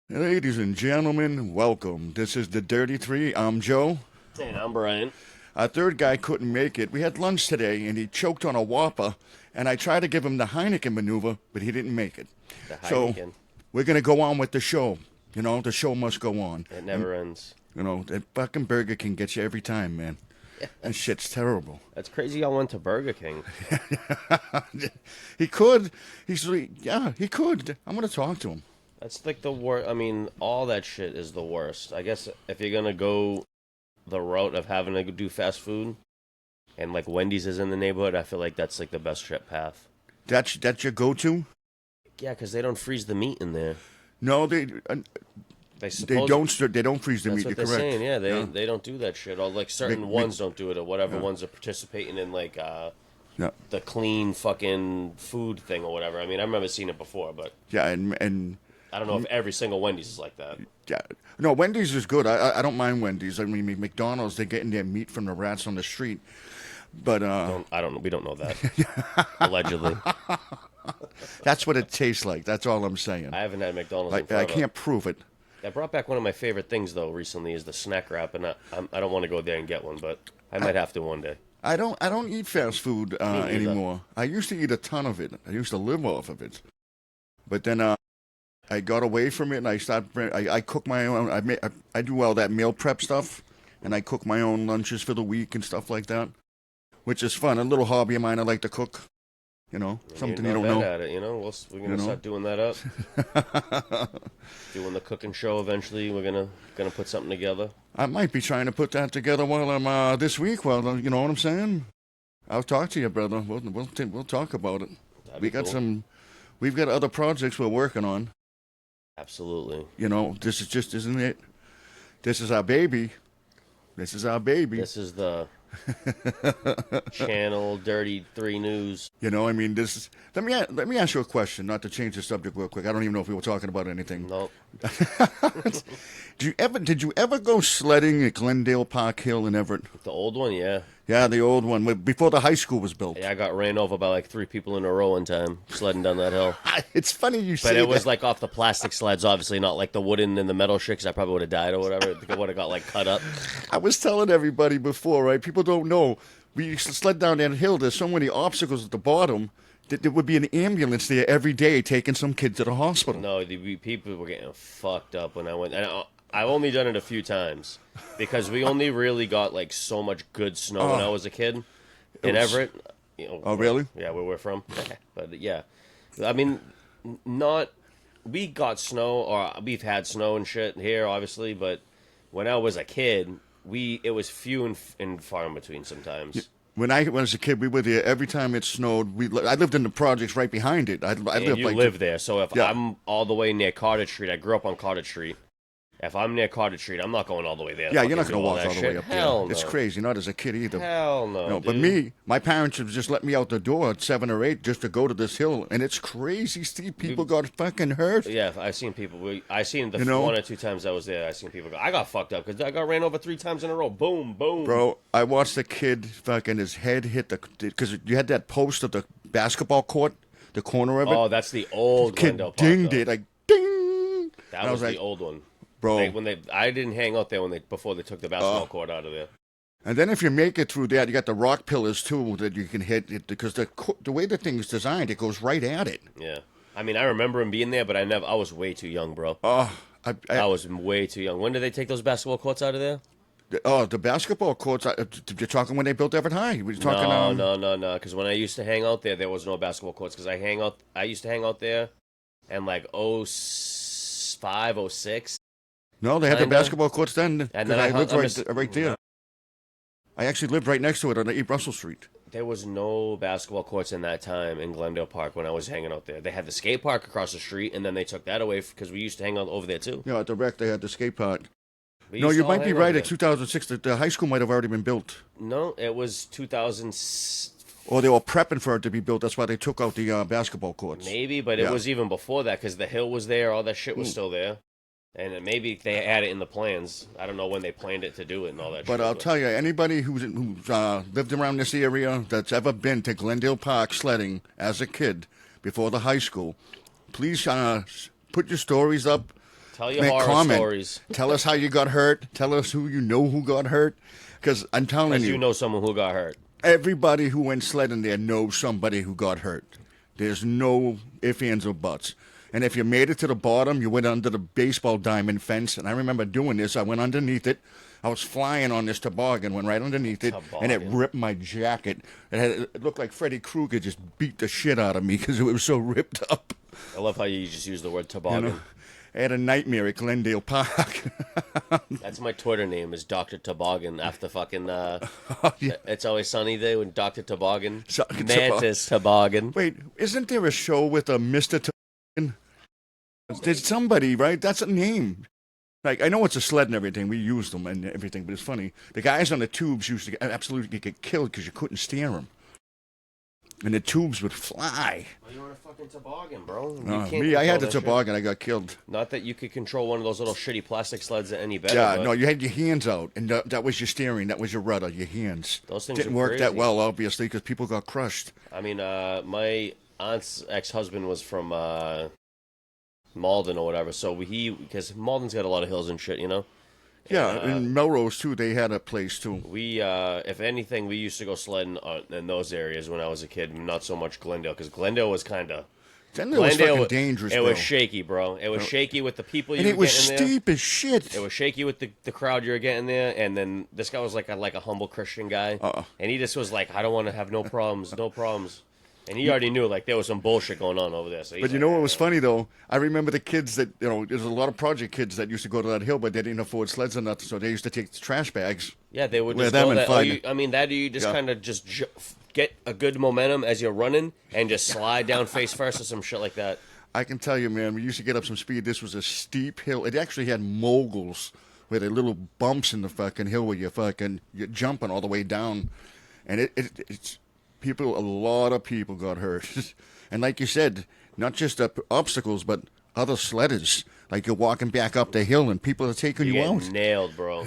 Ladies and gentlemen, welcome. This is the Dirty Three. I'm Joe. And I'm Brian. Our third guy couldn't make it. We had lunch today, and he choked on a Whopper, and I tried to give him the Heineken maneuver, but he didn't make it. The So Heineken. we're going to go on with the show. You know, the show must go on. It never ends. You know, that fucking Burger King gets you every time, man. That shit's terrible. That's crazy y'all went to Burger King. He could. Yeah, he could. I'm going to talk to him. That's like the worst. I mean, all that shit is the worst. I guess if you're going to go the route of having to do fast food, and like Wendy's is in the neighborhood, I feel like that's like the best trip path. That's your go-to? Yeah, because they don't freeze the meat in there. No, they They don't freeze the That's meat. what You're they're correct. saying. Yeah, they don't do that shit. Or like certain Mc- ones don't do it, or whatever Yeah. ones are participating in like Yeah. the clean fucking food thing or whatever. I mean, I remember seeing it before, but Yeah, and I don't know if every single Wendy's is like that. yeah, no, Wendy's is good. I don't mind Wendy's. I mean, McDonald's, they're getting their meat from the rats on the street. But I don't know. We don't know that. Allegedly, that's what it tastes like. That's all I'm saying. I haven't had McDonald's in I forever. can't prove it. I brought back one of my favorite things though recently is the snack wrap, and I don't want to go there and get one, but I might have to one day. I don't eat fast food neither. anymore. I used to eat a ton of it. I used to live off of it. But then I got away from it, and I cook my own. I do all that meal prep stuff, and I cook my own lunches for the week and stuff like that, which is fun. A little hobby of mine. I like to cook. You know, something you You're don't not know. bad at it, you know. We're gonna You know? start doing that up. Doing the cooking show eventually. We're gonna put something together. I might be trying to put that together while I'm this week. Well, you know what I'm saying. I'll talk to you, brother. We'll talk about it. That'd We be got cool. we've got other projects we're working on. Absolutely. You know, this is just isn't it? This is our baby. This is our baby. This is the channel Dirty Three News. You know, I mean, this is. Let me ask you a question. Not to change the subject real quick. I don't even know if we were talking about anything. Nope. Did you ever go sledding at Glendale Park Hill in Everett? The old one, yeah. Yeah, the old one before the high school was built. Yeah, I got ran over by like 3 people in a row one time sledding down that hill. It's funny you say But it was that. like off the plastic sleds, obviously, not like the wooden and the metal shit, 'cause I probably would have died or whatever. It would have got like cut up. I was telling everybody before, right? People don't know. We used to sled down that hill. There's so many obstacles at the bottom that there would be an ambulance there every day taking some kid to the hospital. No, the people were getting fucked up when I went. And I've only done it a few times because we only really got like so much good snow when I was a kid in was- Everett. You know, Oh, really? Yeah, where we're from. But yeah, I mean, not we got snow or we've had snow and shit here, obviously. But when I was a kid, it was few and far in between sometimes. When I was a kid, we were there every time it snowed. I lived in the projects right behind it. I And lived you like live there, so if Yeah. I'm all the way near Cottage Street, I grew up on Cottage Street. If I'm near Cottage Street, I'm not going all the way there. Yeah, you're fucking not going do to walk that all the shit. way up Hell there. no. It's crazy. Not as a kid either. Hell no. No, but dude. me, my parents have just let me out the door at 7 or 8 just to go to this hill, and it's crazy steep. People got fucking hurt. Yeah, I've seen people. I seen the You know? 1 or 2 times I was there. I seen people go. I got fucked up because I got ran over 3 times in a row. Boom, boom. Bro, I watched the kid fucking his head hit because you had that post of the basketball court, the corner of it. Oh, that's the old Kid Glendale Park. dinged though. it like ding. That And I was like, the old one. bro. I didn't hang out there before they took the basketball court out of there. And then if you make it through that, you got the rock pillars too that you can hit it because the way the thing is designed, it goes right at it. Yeah, I mean, I remember him being there, but I was way too young, bro. Oh, I was way too young. When did they take those basketball courts out of there? the basketball courts. You're talking when they built Everett High. We're talking. No. Because when I used to hang out there was no basketball courts. Because I used to hang out there, and like 05, 06. No, they had the Kinda. basketball courts then. And then I I lived hung- I right there. I actually lived right next to it on 8 Russell Street. There was no basketball courts in that time in Glendale Park when I was hanging out there. They had the skate park across the street, and then they took that away because we used to hang out over there too. Yeah, at the rec they had the skate park. We No, used you to all might be hang right. over At there. 2006, the high school might have already been built, No, it was 2000. or they were prepping for it to be built. That's why they took out the basketball courts. Maybe, but Yeah. it was even before that because the hill was there. All that shit was still there. And then maybe they had it in the plans. I don't know when they planned it to do it and all that shit. But I'll tell you, anybody who's lived around this area that's ever been to Glendale Park sledding as a kid before the high school, please put your stories up Tell your horror stories. Tell us how you got hurt. Tell us who you know who got hurt. Because I'm telling Because you, you know someone who got hurt. everybody who went sledding there knows somebody who got hurt. There's no ifs, ands, or buts. And if you made it to the bottom, you went under the baseball diamond fence. And I remember doing this. I went underneath it. I was flying on this toboggan, went right underneath it, and it ripped my jacket. It looked like Freddy Krueger just beat the shit out of me because it was so ripped up. I love how you just use the word toboggan. You know, I had a nightmare at Glendale Park. That's my Twitter name, is Dr. Toboggan, after fucking, It's Always Sunny Day with Dr. Toboggan. Mantis Toboggan. Wait, isn't there a show with a Mr. Toboggan? There's somebody, right? That's a name. Like, I know it's a sled and everything. We used them and everything, but it's funny. The guys on the tubes used to absolutely get killed because you couldn't steer them. And the tubes would fly. Well, you're on a fucking toboggan, bro. I had the toboggan. I got killed. Not that you could control one of those little shitty plastic sleds any better. Yeah, no, you had your hands out, and that was your steering. That was your rudder, your hands. Those things didn't are work crazy. that well, obviously, because people got crushed. I mean, my aunt's ex-husband was from Malden or whatever, so because Malden's got a lot of hills and shit, you know? Yeah, in Melrose, too, they had a place, too. We, if anything, we used to go sledding in those areas when I was a kid, not so much Glendale, because Glendale was kind of... Glendale was fucking dangerous, It bro. was shaky, bro. It was shaky with the people you and were it was getting there. steep as shit. It was shaky with the crowd you were getting there, and then this guy was like a humble Christian guy, and he just was like, I don't want to have no problems, no problems. And he already knew, like, there was some bullshit going on over there. So but you know what was funny, though? I remember the kids that, there's a lot of project kids that used to go to that hill, but they didn't afford sleds or nothing, so they used to take the trash bags. Yeah, they would with just them go and that. find You just kind of just get a good momentum as you're running and just slide down face first or some shit like that. I can tell you, man, we used to get up some speed. This was a steep hill. It actually had moguls where the little bumps in the fucking hill where you're jumping all the way down. And it's... a lot of people got hurt. And like you said, not just obstacles, but other sledders. Like you're walking back up the hill and people are taking you out. Nailed, bro.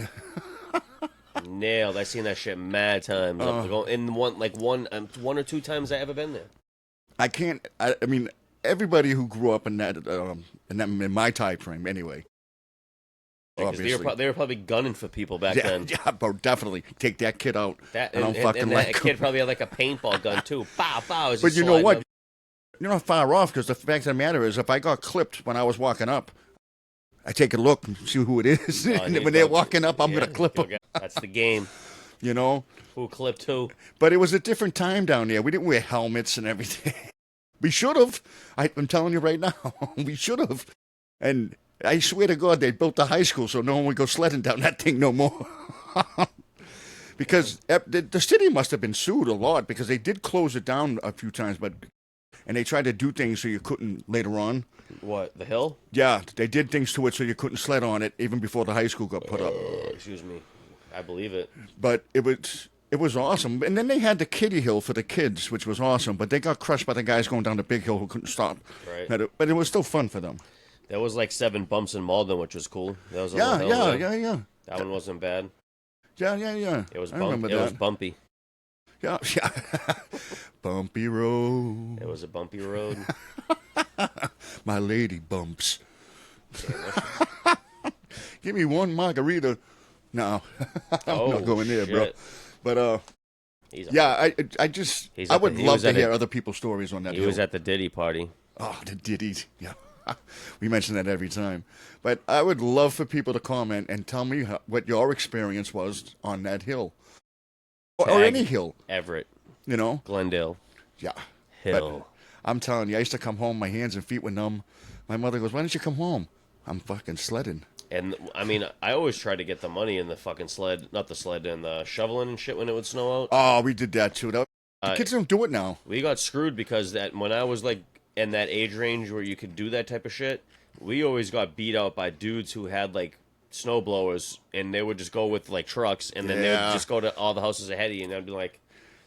Nailed. I seen that shit mad times. In one or two times I ever been there. I mean, everybody who grew up in that, in my time frame anyway. Because they were probably gunning for people back then. Yeah, bro, definitely. Take that kid out. And that kid probably had like a paintball gun too. Pow, pow. But you know what? You're not far off, because the fact of the matter is, if I got clipped when I was walking up, I take a look and see who it is. And when they're walking up, I'm going to clip them. That's the game. You know? Who clipped who? But it was a different time down there. We didn't wear helmets and everything. We should have. I'm telling you right now. We should have. And... I swear to God, they built the high school so no one would go sledding down that thing no more. Because the city must have been sued a lot, because they did close it down a few times, and they tried to do things so you couldn't later on. What, the hill? Yeah, they did things to it so you couldn't sled on it even before the high school got put up. Excuse me. I believe it. But it was awesome. And then they had the kiddie hill for the kids, which was awesome, but they got crushed by the guys going down the big hill who couldn't stop. Right. But it was still fun for them. There was like 7 bumps in Malden, which was cool. That was yeah. That one wasn't bad. Yeah. It was bumpy. Yeah. Bumpy road. It was a bumpy road. My lady bumps. Give me one margarita. No, I'm not going there, bro. But I would love to hear other people's stories on that. He was at the Diddy party. Oh, the Diddy, yeah. We mention that every time. But I would love for people to comment and tell me what your experience was on that hill. Or any hill. Everett. You know? Glendale. Yeah. Hill. But I'm telling you, I used to come home, my hands and feet were numb. My mother goes, why don't you come home? I'm fucking sledding. And, I mean, I always try to get the money in the fucking sled, not the sled, and the shoveling and shit when it would snow out. Oh, we did that too. The kids don't do it now. We got screwed because when I was like in that age range where you could do that type of shit, we always got beat out by dudes who had like snow blowers, and they would just go with like trucks, and then they would just go to all the houses ahead of you, and they'd be like,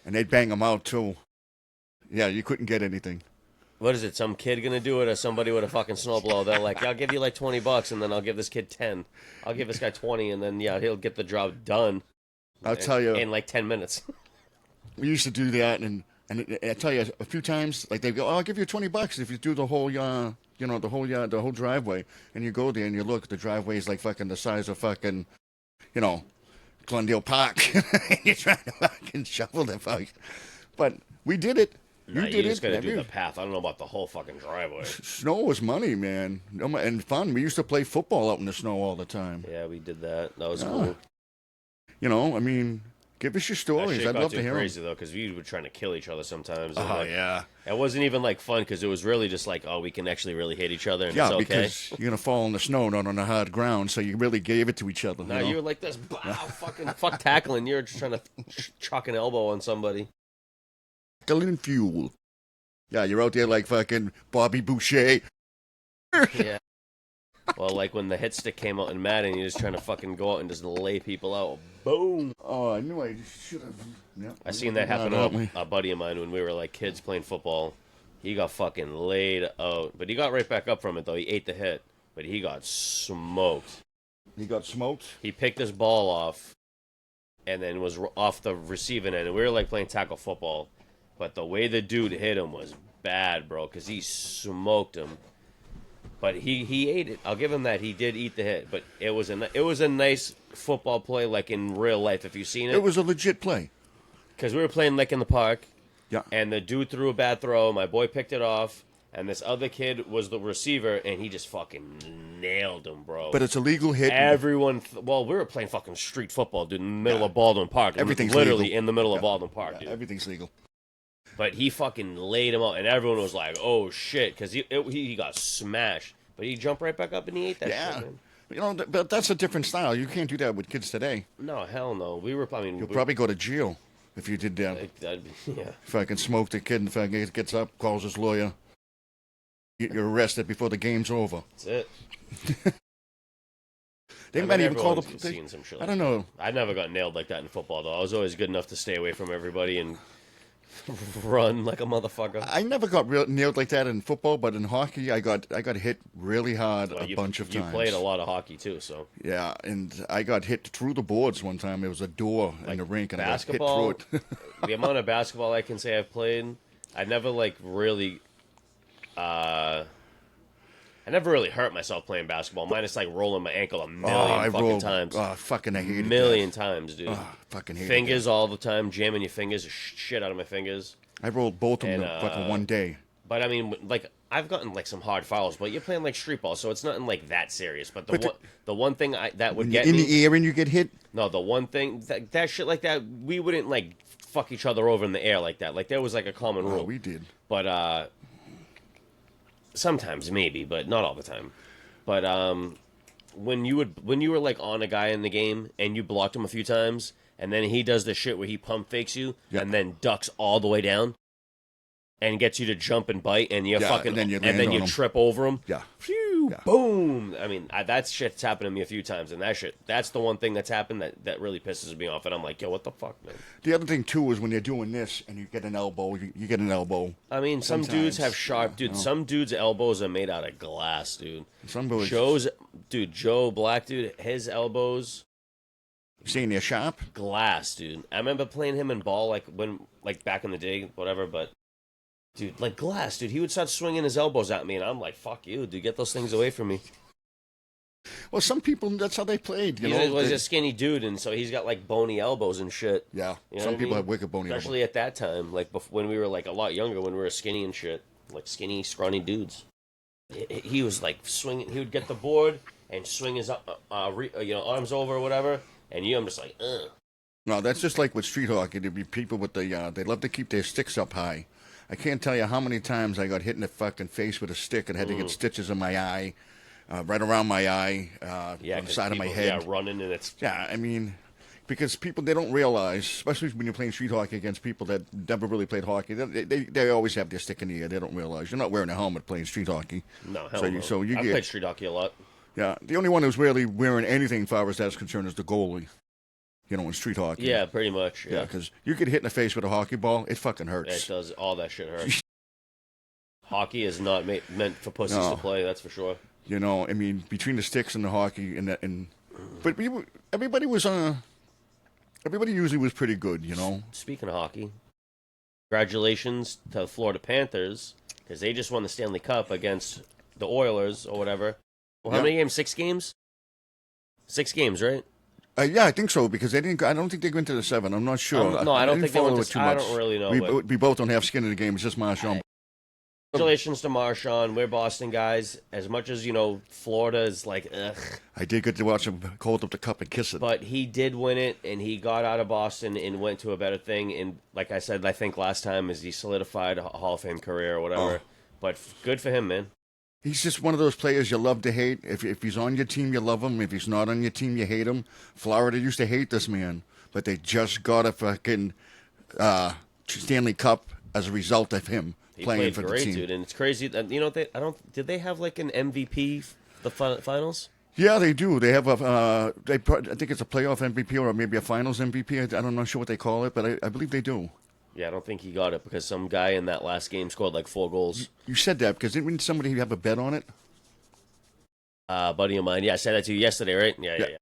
and they'd bang them out too. Yeah, you couldn't get anything. What is it? Some kid gonna do it, or somebody with a fucking snowblower? They're like, I'll give you like $20, and then I'll give this kid 10. I'll give this guy 20, and then he'll get the job done. I'll tell you, in like 10 minutes. We used to do that, and I tell you, a few times, like they go, "Oh, I'll give you $20 if you do the whole, the whole yard, the whole driveway, and you go there and you look, the driveway is like fucking the size of fucking, you know, Glendale Park. And you're trying to fucking shovel the fuck. But we did it. Nah, You did you it. just gotta do the path. I don't know about the whole fucking driveway. Snow was money, man, and fun. We used to play football out in the snow all the time. Yeah, we did that. That was cool. You know, I mean, give us your That stories. shit I'd got love too to hear crazy them. though, because we were trying to kill each other sometimes. And, Oh like, yeah, it wasn't even like fun because it was really just like, oh, we can actually really hate each other and yeah. it's okay. Because you're gonna fall in the snow, not on the hard ground. So you really gave it to each other. Now you know? you were like this, fuck tackling. You're just trying to chuck an elbow on somebody. Gasoline fuel. Yeah, you're out there like fucking Bobby Boucher. Yeah. Well, like when the hit stick came out in Madden, you're just trying to fucking go out and just lay people out. Boom. Oh, I knew I should have. Yeah, I seen that happen to a buddy of mine when we were like kids playing football. He got fucking laid out, but he got right back up from it though. He ate the hit, but he got smoked. He got smoked. He picked his ball off, and then was off the receiving end. And we were like playing tackle football, but the way the dude hit him was bad, bro, because he smoked him. But he ate it. I'll give him that. He did eat the hit, but it was a nice football play, like in real life. If you've seen it, It was a legit play. because we were playing like in the park. Yeah. And the dude threw a bad throw. My boy picked it off, and this other kid was the receiver, and he just fucking nailed him, bro. But it's a legal hit. Everyone, well, we were playing fucking street football, dude, in the middle of Baldwin Park. Everything's literally legal. in the middle of Baldwin Park, dude. Everything's legal. But he fucking laid him out, and everyone was like, "Oh shit," because he got smashed. But he jumped right back up and he ate that Yeah. shit, man. You know, but that's a different style. You can't do that with kids today. No, hell no. You'll probably go to jail if you did that. Yeah. Fucking smoke the kid and fucking gets up, calls his lawyer. You're arrested before the game's over. That's it. They might even call everyone's the. seen some shit I don't know. I never got nailed like that in football, though. I was always good enough to stay away from everybody and run like a motherfucker. I never got nailed like that in football, but in hockey, I got hit really hard Well, a bunch of times. You played a lot of hockey too, so Yeah, and I got hit through the boards one time. There was a door in the rink, and basketball. I got hit through it. The amount of basketball I can say I've played, I never like really. I never really hurt myself playing basketball. Minus like rolling my ankle a million times. Oh, fucking I hated million that. times, dude. Oh, fucking hated Fingers that. all the time, jamming your fingers, shit out of my fingers. I rolled both of them And, fucking one day. But I mean, like I've gotten like some hard fouls, but you're playing like street ball, so it's nothing like that serious. But the one thing that would get in me, the air and you get hit. no, the one thing that shit like that, we wouldn't like fuck each other over in the air like that. Like there was like a common rule. Oh, we did. But sometimes maybe, but not all the time. But when you were like on a guy in the game and you blocked him a few times, and then he does the shit where he pump fakes you and then ducks all the way down and gets you to jump and bite, and you fucking and then you trip over him. Yeah. Phew, Yeah. boom. I mean, that shit's happened to me a few times, and that's the one thing that's happened that really pisses me off, and I'm like, yo, what the fuck, man? The other thing too is when you're doing this and you get an elbow, you get an elbow. I mean, some dudes Sometimes, have sharp, dude. you know. Some dudes' elbows are made out of glass, dude. Some boys Joe Black, dude, his elbows, saying they're sharp. glass, dude. I remember playing him in ball, like back in the day, whatever, but, dude, like glass, dude. He would start swinging his elbows at me, and I'm like, fuck you, dude, get those things away from me. Well, some people that's how they played. You He know, was a skinny dude, and so he's got like bony elbows and shit. yeah. You know Some what I people mean? have wicked bony elbows. Especially at that time, like when we were like a lot younger, when we were skinny and shit, like skinny, scrawny dudes. He was like swinging. He would get the board and swing his arms over or whatever, and I'm just like, ugh. No, that's just like with street hockey. There'd be people with they love to keep their sticks up high. I can't tell you how many times I got hit in the fucking face with a stick and had to get stitches in my eye, right around my eye, on the side of my head. Yeah, running and it's Yeah, I mean, because people, they don't realize, especially when you're playing street hockey against people that never really played hockey, they always have their stick in the air. They don't realize. You're not wearing a helmet playing street hockey. no hell So no. so you I get, played street hockey a lot. yeah, the only one who's really wearing anything as far as that's concerned is the goalie, in street hockey. Yeah, pretty much. Yeah, Yeah, because you get hit in the face with a hockey ball, it fucking hurts. it does. All that shit hurts. Hockey is not meant for pussies No. to play. That's for sure. I mean, between the sticks and the hockey but everybody usually was pretty good, Speaking of hockey, congratulations to the Florida Panthers because they just won the Stanley Cup against the Oilers or whatever. Well, how many games? 6 games. 6 games, right? Yeah, I think so because they didn't. I don't think they went to the 7. I'm not sure. No, I don't didn't think they went follow to. it too I much. don't really know. We both don't have skin in the game. It's just Marchand. Congratulations to Marchand. We're Boston guys. As much as Florida is like, ugh. I did get to watch him hold up the cup and kiss it. But he did win it, and he got out of Boston and went to a better thing. And like I said, I think last time is he solidified a Hall of Fame career or whatever. But good for him, man. He's just one of those players you love to hate. If he's on your team, you love him. If he's not on your team, you hate him. Florida used to hate this man, but they just got a fucking Stanley Cup as a result of him playing for the team. Dude, and it's crazy that did they have like an MVP the finals? Yeah, they do. They have I think it's a playoff MVP or maybe a finals MVP. I'm not sure what they call it, but I believe they do. Yeah, I don't think he got it because some guy in that last game scored like 4 goals. You said that because didn't somebody have a bet on it? Buddy of mine. Yeah, I said that to you yesterday, right? Yeah.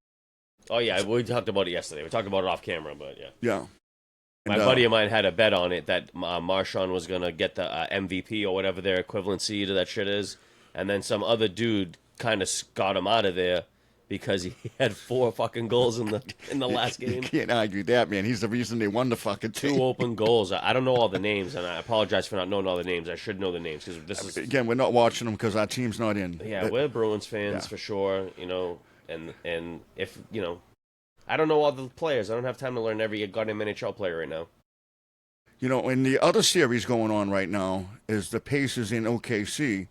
Oh, yeah, we talked about it yesterday. We talked about it off camera, but yeah. Yeah. My buddy of mine had a bet on it that Marchand was going to get the MVP or whatever their equivalency to that shit is. And then some other dude kind of got him out of there because he had 4 fucking goals in the last game. You can't argue that, man. He's the reason they won the fucking thing. 2 open goals. I don't know all the names, and I apologize for not knowing all the names. I should know the names because this is... Again, we're not watching them because our team's not in. Yeah, we're Bruins fans for sure, and if, I don't know all the players. I don't have time to learn every goddamn NHL player right now. And the other series going on right now is the Pacers in OKC.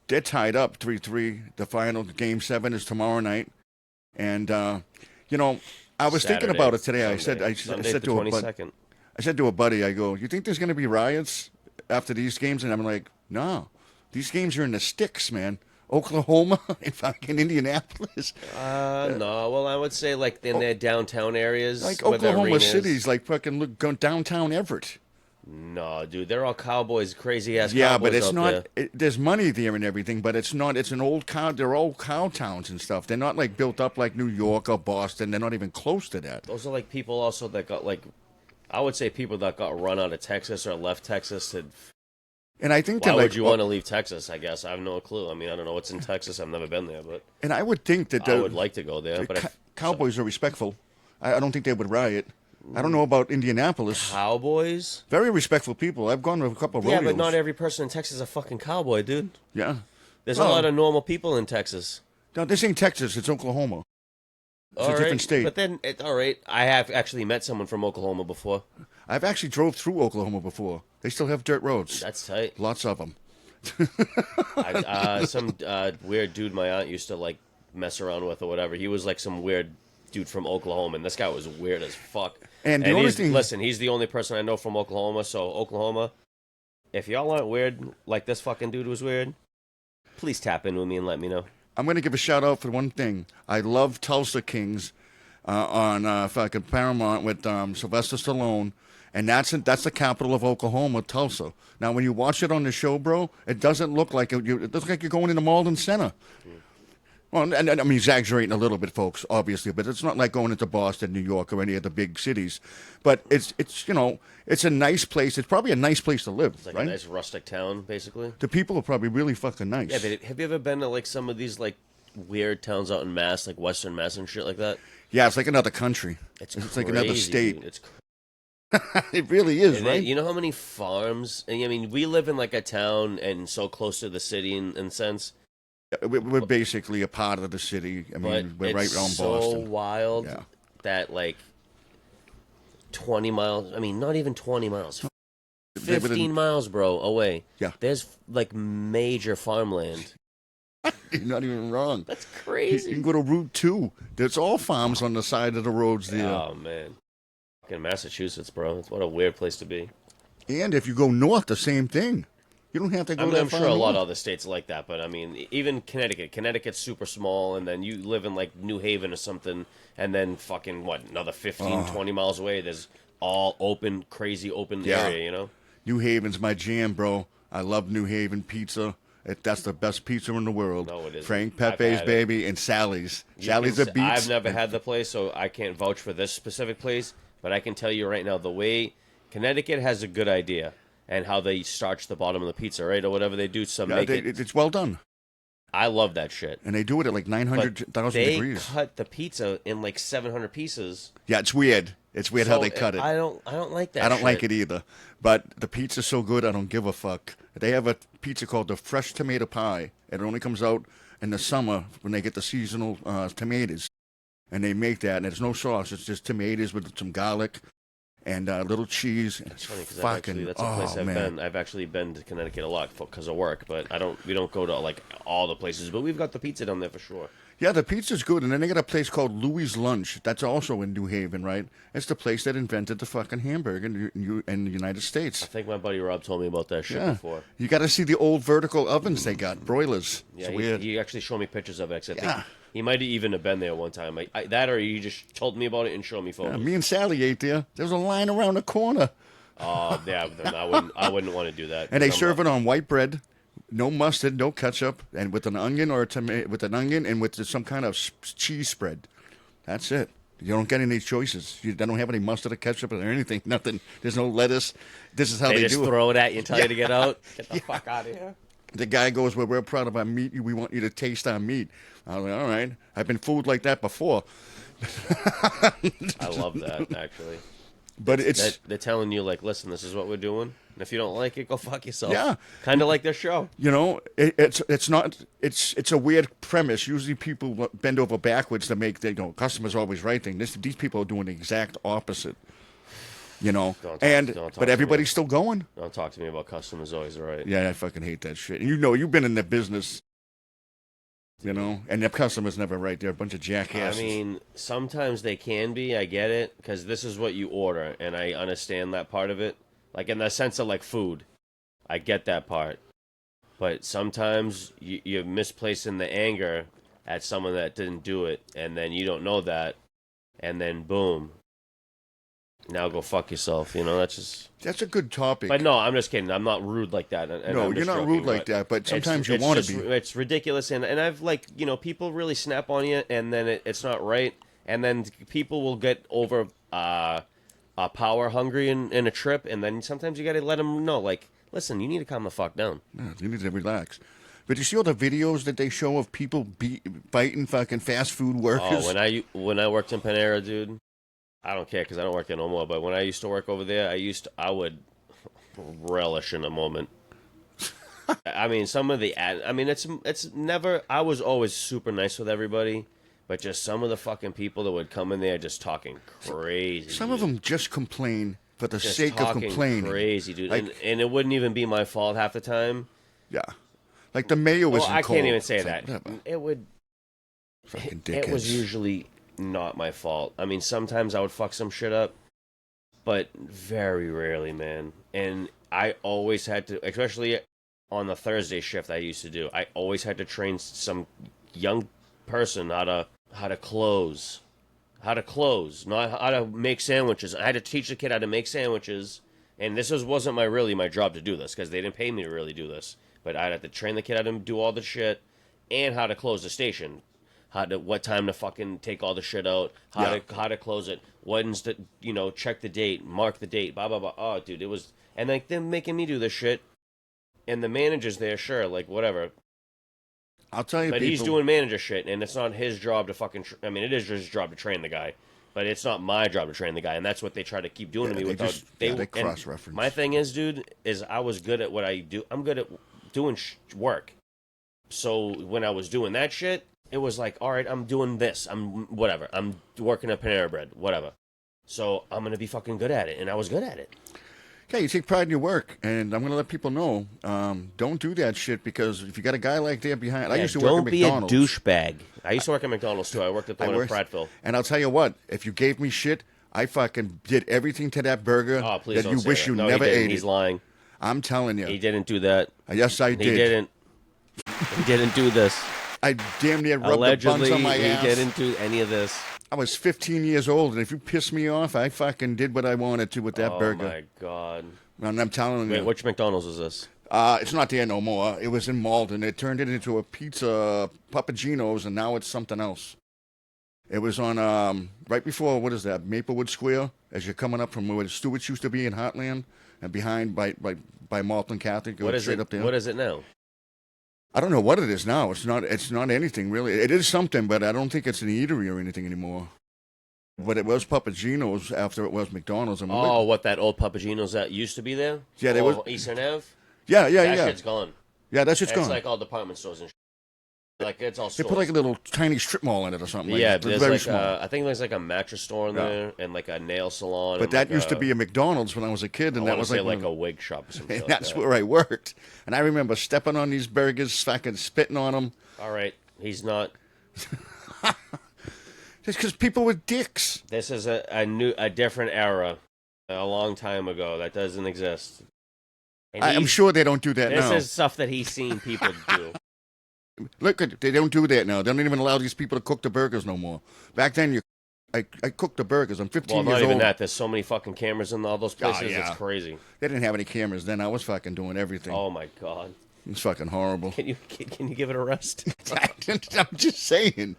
They're tied up 3-3. The final Game 7 is tomorrow night. And, I was thinking about it today. Sunday, I said to a buddy, I go, you think there's going to be riots after these games? And I'm like, no. These games are in the sticks, man. Oklahoma and fucking Indianapolis. No. Well, I would say like in their downtown areas. Like Oklahoma City's like fucking downtown Everett. No, dude, they're all cowboys, crazy ass. Yeah, cowboys but it's not. There. There's money there and everything, but it's not. It's an old cow. They're all cow towns and stuff. They're not like built up like New York or Boston. They're not even close to that. Those are like people also that got like, I would say people that got run out of Texas or left Texas to. And I think why would you want to leave Texas? I guess I have no clue. I mean, I don't know what's in Texas. I've never been there, but. And I would think that I would like to go there, but Cowboys are respectful. I don't think they would riot. I don't know about Indianapolis. Cowboys? Very respectful people. I've gone to a couple of rodeos. Yeah, but not every person in Texas is a fucking cowboy, dude. Yeah. There's a lot of normal people in Texas. No, this ain't Texas. It's Oklahoma. It's a different state. But then, all right, I have actually met someone from Oklahoma before. I've actually drove through Oklahoma before. They still have dirt roads. That's tight. Lots of them. Some weird dude my aunt used to, like, mess around with or whatever. He was, like, some weird dude from Oklahoma, and this guy was weird as fuck. And the only thing... Listen, he's the only person I know from Oklahoma, so Oklahoma, if y'all aren't weird like this fucking dude was weird, please tap in with me and let me know. I'm going to give a shout-out for one thing. I love Tulsa Kings on fucking Paramount with Sylvester Stallone, and that's the capital of Oklahoma, Tulsa. Now, when you watch it on the show, bro, it doesn't look like it looks like you're going into Malden Center. Well, and I'm exaggerating a little bit, folks, obviously, but it's not like going into Boston, New York, or any of the big cities. But it's it's a nice place. It's probably a nice place to live, it's like right? A nice rustic town, basically. The people are probably really fucking nice. Yeah, but have you ever been to like some of these like weird towns out in Mass, like Western Mass and shit like that? Yeah, it's like another country. It's like another state. Dude. It's it really is, right? You know how many farms? I mean, we live in like a town and so close to the city in a sense. We're basically a part of the city. I mean, we're right on Boston. It's so wild that like 20 miles, I mean, not even 20 miles, 15 miles, bro, away. Yeah. There's like major farmland. You're not even wrong. That's crazy. You can go to Route 2. There's all farms on the side of the roads there. Oh, man. Fucking Massachusetts, bro. What a weird place to be. And if you go north, the same thing. You don't have to go that I'm far sure a north. lot of other states are like that, but I mean, even Connecticut. Connecticut's super small, and then you live in like New Haven or something, and then fucking, another 15, 20 miles away, there's all open, crazy open area, you know? New Haven's my jam, bro. I love New Haven pizza. That's the best pizza in the world. No, it isn't. Frank Pepe's, baby, and Sally's. Sally's a beats. I've never had the place, so I can't vouch for this specific place, but I can tell you right now, the way Connecticut has a good idea. and how they starch the bottom of the pizza, right, or whatever they do to Yeah, make it. it's well done. I love that shit. And they do it at like But 900,000 they degrees. cut the pizza in like 700 pieces. Yeah, it's weird. It's weird how So they cut it. I don't like that. I don't shit. like it either. But the pizza's so good, I don't give a fuck. They have a pizza called the Fresh Tomato Pie. It only comes out in the summer when they get the seasonal tomatoes. And they make that, and there's no sauce. It's just tomatoes with some garlic and a little cheese. And it's Funny because fucking, that's a place man. been. I've actually been to Connecticut a lot because of work, but we don't go to like all the places, but we've got the pizza down there for sure. Yeah, the pizza's good, and then they got a place called Louis Lunch. That's also in New Haven, right? It's the place that invented the fucking hamburger in the United I States. think my buddy Rob told me about that shit Yeah, before. you got to see the old vertical ovens they got, broilers. Yeah, It's weird. he actually showed me pictures of it. 'Cause I think Yeah. he might even have been there one time. That or he just told me about it and showed me Yeah, photos. me and Sally ate there. There was a line around the corner, Oh, yeah, then I wouldn't want to do that. and they serve it on white bread, no mustard, no ketchup, and with an onion or a tomato, with an onion and with some kind of cheese spread. That's it. You don't get any choices. They don't have any mustard or ketchup or anything. Nothing. There's no lettuce. This is how They they just do it. throw it at you and tell you to get out. Get the fuck out of here. The guy goes, "Well, we're proud of our meat. We want you to taste our meat." I was like, "All right. I've been fooled like that before." I love that, actually. But it's They're telling you, like, listen, this is what we're doing. And if you don't like it, go fuck yourself. Yeah. Kind of like their show. you know, it's not it's a weird premise. Usually people bend over backwards to make the customers always right thing. These people are doing the exact opposite. Don't talk But to me. everybody's still going. Don't talk to me about customers always right. Yeah, I fucking hate that shit. And you've been in the business. And the customer's never right. They're a bunch of jackasses. I mean, sometimes they can be. I get it because this is what you order, and I understand that part of it. Like in the sense of like food, I get that part. But sometimes you're misplacing the anger at someone that didn't do it, and then you don't know that, and then boom, now go fuck yourself. That's a good topic. But no, I'm just kidding. I'm not rude like that. And No, I'm you're just not joking, rude like that, but sometimes you it's want to just- be. It's ridiculous, and I've people really snap on you, and then it's not right, and then people will get over power hungry in a trip, and then sometimes you got to let them know, like, listen, you need to calm the fuck down. Yeah, you need to relax. But you see all the videos that they show of people fighting fucking fast food workers? Oh, when I worked in Panera, dude, I don't care because I don't work there no more. But when I used to work over there, I would relish in a moment. I mean, it's never. I was always super nice with everybody, but just some of the fucking people that would come in there just talking crazy. Some of them just complain for the just sake of talking complaining. crazy, dude, Like- and it wouldn't even be my fault half the time. Yeah. Like the mayor was Well, I cold. can't even say It's like, that. whatever. It would. Fucking It was dickheads. usually not my fault. I mean, sometimes I would fuck some shit up, but very rarely, man. And I always had to, especially on the Thursday shift I used to do, I always had to train some young person how to close, not how to make sandwiches. I had to teach the kid how to make sandwiches, and wasn't my job to do this because they didn't pay me to really do this. But I'd have to train the kid how to do all the shit and how to close the station. What time to fucking take all the shit out, how to close it, when's the, check the date, mark the date, blah, blah, blah. Oh, dude, it was, and like them making me do this shit, and the manager's there, sure, like, whatever. I'll tell you, But people, he's doing manager shit, and it's not his job to fucking, it is his job to train the guy, but it's not my job to train the guy, and that's what they try to keep doing to me they without, just- they and cross-reference. My thing is, dude, is I was good at what I do. I'm good at doing work. So when I was doing that shit, it was like, all right, I'm doing this. I'm whatever. I'm working at Panera Bread, whatever. So I'm going to be fucking good at it. And I was good at it. Yeah, you take pride in your work, and I'm going to let people know, don't do that shit, because if you got a guy like that behind... I used to work don't at be McDonald's. a douchebag. I used to work at McDonald's, too. I worked at the one in Prattville. And I'll tell you what, if you gave me shit, I fucking did everything to that burger Oh, please that don't you say wish that. you No, never he didn't. ate He's it. lying. I'm telling you. He didn't do that. Yes, I did. He didn't. He didn't do this. I damn near rubbed Allegedly, the buns on my ass. he didn't do any of this. I was 15 years old, and if you pissed me off, I fucking did what I wanted to with that burger. Oh, my God. And I'm telling Wait, you. which McDonald's is this? It's not there no more. It was in Malden. It turned it into a pizza, Papagino's, and now it's something else. It was on, right before, what is that, Maplewood Square, as you're coming up from where the Stewart's used to be in Heartland. and behind by Malton Catholic. Go What is straight it? up there. What is it now? I don't know what it is now. It's not anything really. It is something, but I don't think it's an eatery or anything anymore. But it was Papagino's after it was McDonald's. I mean, Oh, what that old Papagino's that used to be there? Yeah, there was- Eastern Ave. yeah, That yeah. shit's gone. Yeah, that's just It's gone. like all department stores and shit. Like it's all They stores. put like a little tiny strip mall in it or something. Like yeah, it's there's very like small. I think there's like a mattress store in Yeah. there and like a nail salon. But and that like used to be a McDonald's when I was a kid, and I that wanna was say like, like a wig shop or something. and like that's that. where I worked. And I remember stepping on these burgers, fucking spitting on them. All right, he's not. Just because people were dicks. This is a different era, a long time ago that doesn't exist. And I'm sure they don't do that this now. is stuff that he's seen people do. Look, they don't do that now. They don't even allow these people to cook the burgers no more. Back then, I cooked the burgers. I'm 15 Well, years not even old. that. There's so many fucking cameras in all those places. yeah. It's crazy. They didn't have any cameras then. I was fucking doing everything. Oh my god. It's fucking horrible. Can you give it a rest? I'm just saying.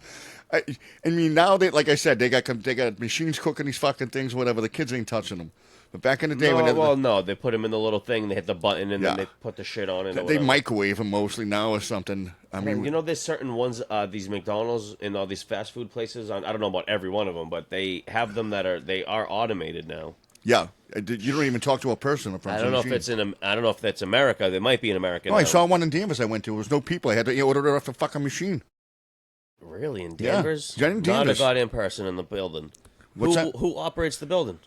I mean, now like I said, they got machines cooking these fucking things, whatever. The kids ain't touching them. But back in the day, No, they put them in the little thing. They hit the button and Yeah. then they put the shit on it. they microwave them mostly now or something. I mean, you know, there's certain ones, these McDonald's and all these fast food places. I don't know about every one of them, but they have them that are automated now. yeah, you don't even talk to a person in front I of don't the know if machine. I don't know if that's America. They might be in America. Oh, now. I saw one in Danvers I went to. There was no people. I had to order it off the fucking machine. Really in Yeah. Danvers? Yeah, in Not a Danvers. goddamn person in the building. What's that? Who operates the building?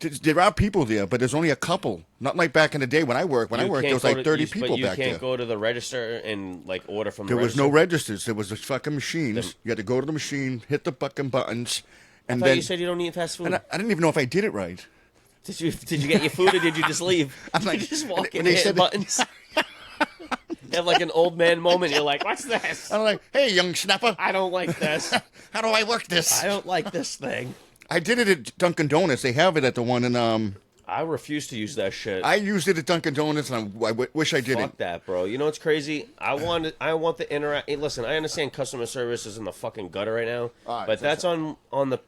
There are people there, but there's only a couple. Not like back in the day when I worked. When I worked, there was like 30 people but you back can't there. go to the register and like order from. There the was no register? registers. There was just fucking machines. You had to go to the machine, hit the fucking buttons, I and thought then. you said you don't eat fast food. And I didn't even know if I did it right. Did you get your food or did you just leave? I'm like- you just walk when in they and hit said- buttons. You have like an old man moment. You're like, "What's this? I'm like, hey, young snapper, I don't like this. how do I work this? I don't like this thing." I did it at Dunkin' Donuts. They have it at the one in. I refuse to use that shit. I used it at Dunkin' Donuts, and I wish I did Fuck it. that, bro. You know what's crazy? I want the interact. Hey, listen, I understand customer service is in the fucking gutter right now, All right, but so- that's on the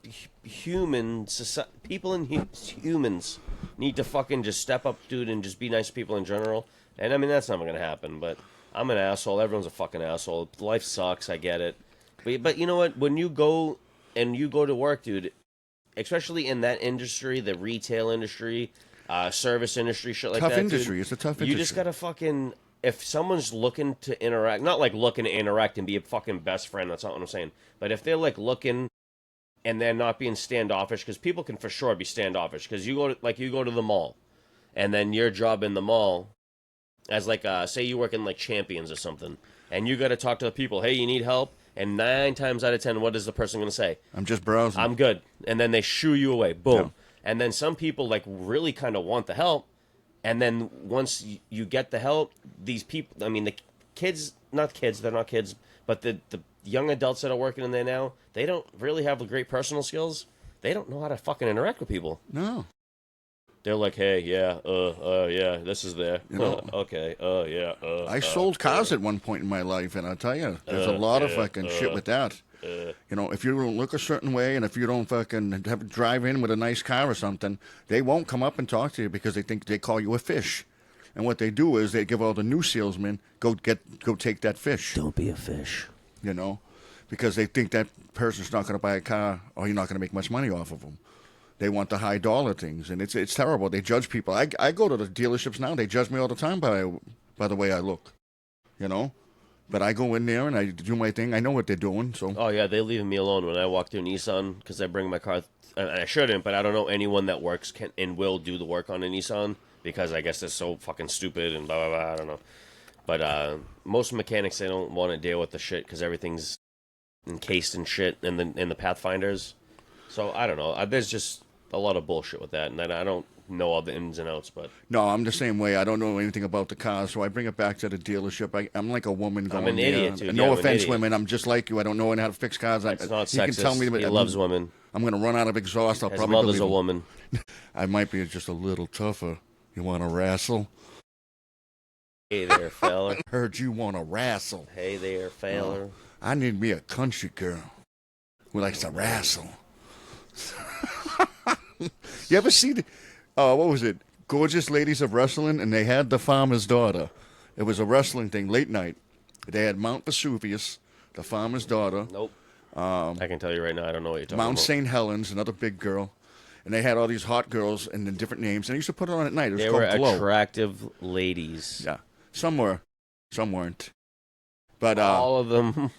human society. People in humans need to fucking just step up, dude, and just be nice to people in general. And I mean, that's never gonna happen. But I'm an asshole. Everyone's a fucking asshole. Life sucks. I get it. But you know what? When you go to work, dude, especially in that industry, the retail industry, service industry, shit like Tough that. industry. Dude, It's a tough you industry. just gotta fucking. If someone's looking to interact, not like looking to interact and be a fucking best friend, that's not what I'm saying. But if they're like looking and they're not being standoffish, because people can for sure be standoffish. Because you go to the mall, and then your job in the mall, as like say you work in like Champions or something, and you got to talk to the people. Hey, you need help? And 9 times out of 10, what is the person going to say? I'm just browsing. I'm good. And then they shoo you away. Boom. Yeah. And then some people like really kind of want the help. And then once you get the help, these people, I mean, the kids, not kids, they're not kids, but the young adults that are working in there now, they don't really have the great personal skills. They don't know how to fucking interact with people. No. They're like, hey, yeah, yeah, this is there. You know, okay, yeah. I sold cars at one point in my life, and I'll tell you, there's a lot of fucking shit with that. You know, if you don't look a certain way, and if you don't fucking drive in with a nice car or something, they won't come up and talk to you because they think they call you a fish. And what they do is they give all the new salesmen go take that fish. Don't be a fish. You know, because they think that person's not going to buy a car or you're not going to make much money off of them. They want the high dollar things, and it's terrible. They judge people. I go to the dealerships now. They judge me all the time by the way I look, you know. But I go in there and I do my thing. I know what they're doing. So Oh yeah, they leaving me alone when I walk through Nissan because I bring my car. And I shouldn't, but I don't know anyone that works can and will do the work on a Nissan because I guess they're so fucking stupid and blah blah blah. I don't know. But most mechanics, they don't want to deal with the shit because everything's encased in shit in the Pathfinders. So I don't know. There's just a lot of bullshit with that, and I don't know all the ins and outs. But no, I'm the same way. I don't know anything about the cars, so I bring it back to the dealership. I'm like a woman going an there. idiot, dude. No Yeah, I'm an offense, idiot. women. I'm just like you. I don't know how to fix cars. it's not you sexist. can tell me, but He loves women. I'm going to run out of exhaust. I'll His probably mother's believe a him. woman. I might be just a little tougher. You want to wrestle? Hey there, feller. Heard you want to wrestle. Hey there, feller. I need me a country girl who likes to wrestle. You ever see the, what was it? gorgeous ladies of wrestling, and they had the farmer's daughter. It was a wrestling thing, late night. They had Mount Vesuvius, the farmer's daughter. Nope. I can tell you right now, I don't know what you're talking Mount about. St. Helens, another big girl. And they had all these hot girls and then different names. And I used to put it on at night. It was They called were Glow. attractive ladies. Yeah. Some were. Some weren't. But All of them,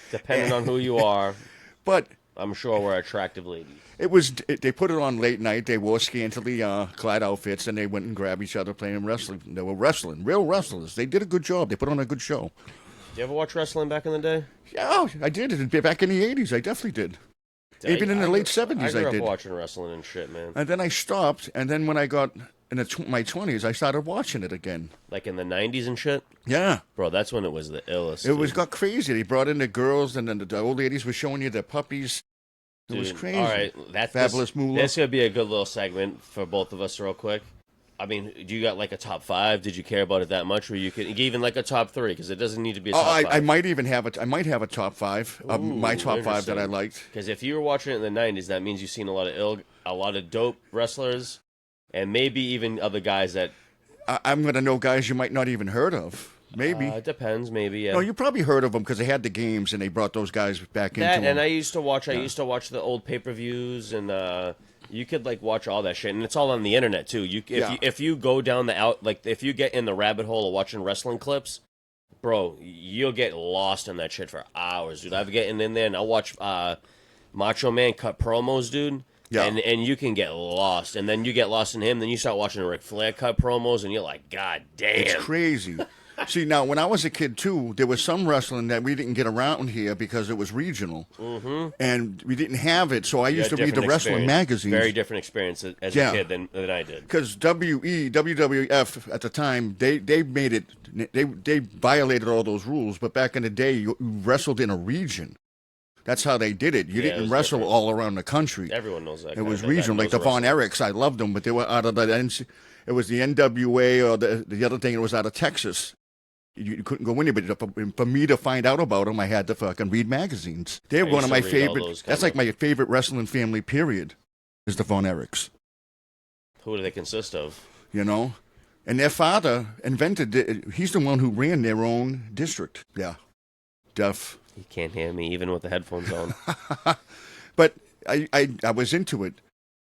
depending on who you are, but I'm sure were attractive ladies. they put it on late night. They wore scantily clad outfits, and they went and grabbed each other playing wrestling. They were wrestling, real wrestlers. They did a good job. They put on a good show. Did you ever watch wrestling back in the day? Yeah, I did. Back in the 80s, I definitely did. Even in the late 70s, I grew I did. up watching wrestling and shit, man. And then I stopped, and then when I got in my 20s, I started watching it again. Like in the 90s and shit? Yeah. Bro, that's when it was the illest. It got crazy. They brought in the girls, and then the old ladies were showing you their puppies. It was crazy. All right, Fabulous Moolah. This could be a good little segment for both of us real quick. I mean, do you got like a top 5? Did you care about it that much? Or you could even like a top 3? Because it doesn't need to be a top 5. I might even have it. I might have a top 5 of my top 5 that I liked. Because if you were watching it in the 90s, that means you've seen a lot of dope wrestlers, and maybe even other guys that... I'm going to know guys you might not even heard of. Maybe. It depends, maybe, yeah. No, you probably heard of them because they had the games and they brought those guys back into them. And I used to watch the old pay-per-views, and you could like watch all that shit, and it's all on the internet too. If you go down if you get in the rabbit hole of watching wrestling clips, bro, you'll get lost in that shit for hours, dude. I've getting in there and I'll watch Macho Man cut promos, dude. Yeah. And you can get lost, and then you get lost in him. Then you start watching Ric Flair cut promos, and you're like, God damn, it's crazy. See, now, when I was a kid, too, there was some wrestling that we didn't get around here because it was regional. Mm-hmm. And we didn't have it, so I used to read the wrestling magazines. Very different experience as a kid than I did. Because WWF, at the time, they made it, they violated all those rules, but back in the day, you wrestled in a region. That's how they did it. You didn't wrestle all around the country. Everyone knows that. It was regional. Like the Von Erichs, I loved them, but they were out of it was the NWA or the other thing, it was out of Texas. You couldn't go anywhere. But for me to find out about them, I had to fucking read magazines. They're one of my favorite. That's like my favorite wrestling family, period, is the Von Erichs. Who do they consist of? You know? And their father invented it. He's the one who ran their own district. Yeah. Deaf. You can't hear me even with the headphones on. But I was into it.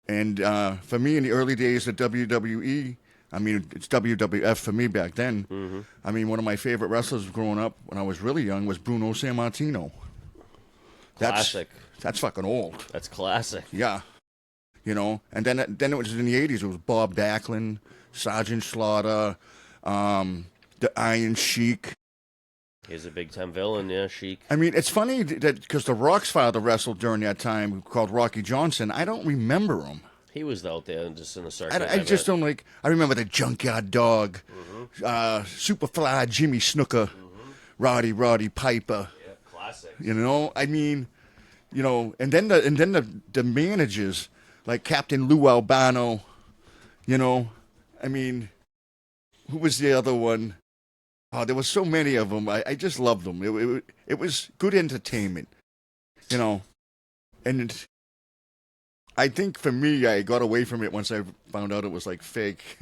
And for me, in the early days of WWE, I mean, it's WWF for me back then. Mm-hmm. I mean, one of my favorite wrestlers growing up when I was really young was Bruno Sammartino. Classic. That's fucking old. That's classic. Yeah. You know, and then it was in the 80s. It was Bob Backlund, Sergeant Slaughter, the Iron Sheik. He's a big-time villain, yeah, Sheik. I mean, it's funny that because The Rock's father wrestled during that time called Rocky Johnson. I don't remember him. He was out there just in the circus. I just don't like... I remember the Junkyard Dog, Superfly Jimmy Snooker, Roddy Piper. Yeah, classic. You know, I mean, you know, and then the managers like Captain Lou Albano. You know, I mean, who was the other one? Oh, there was so many of them. I just loved them. It was good entertainment. You know, and I think for me, I got away from it once I found out it was like fake.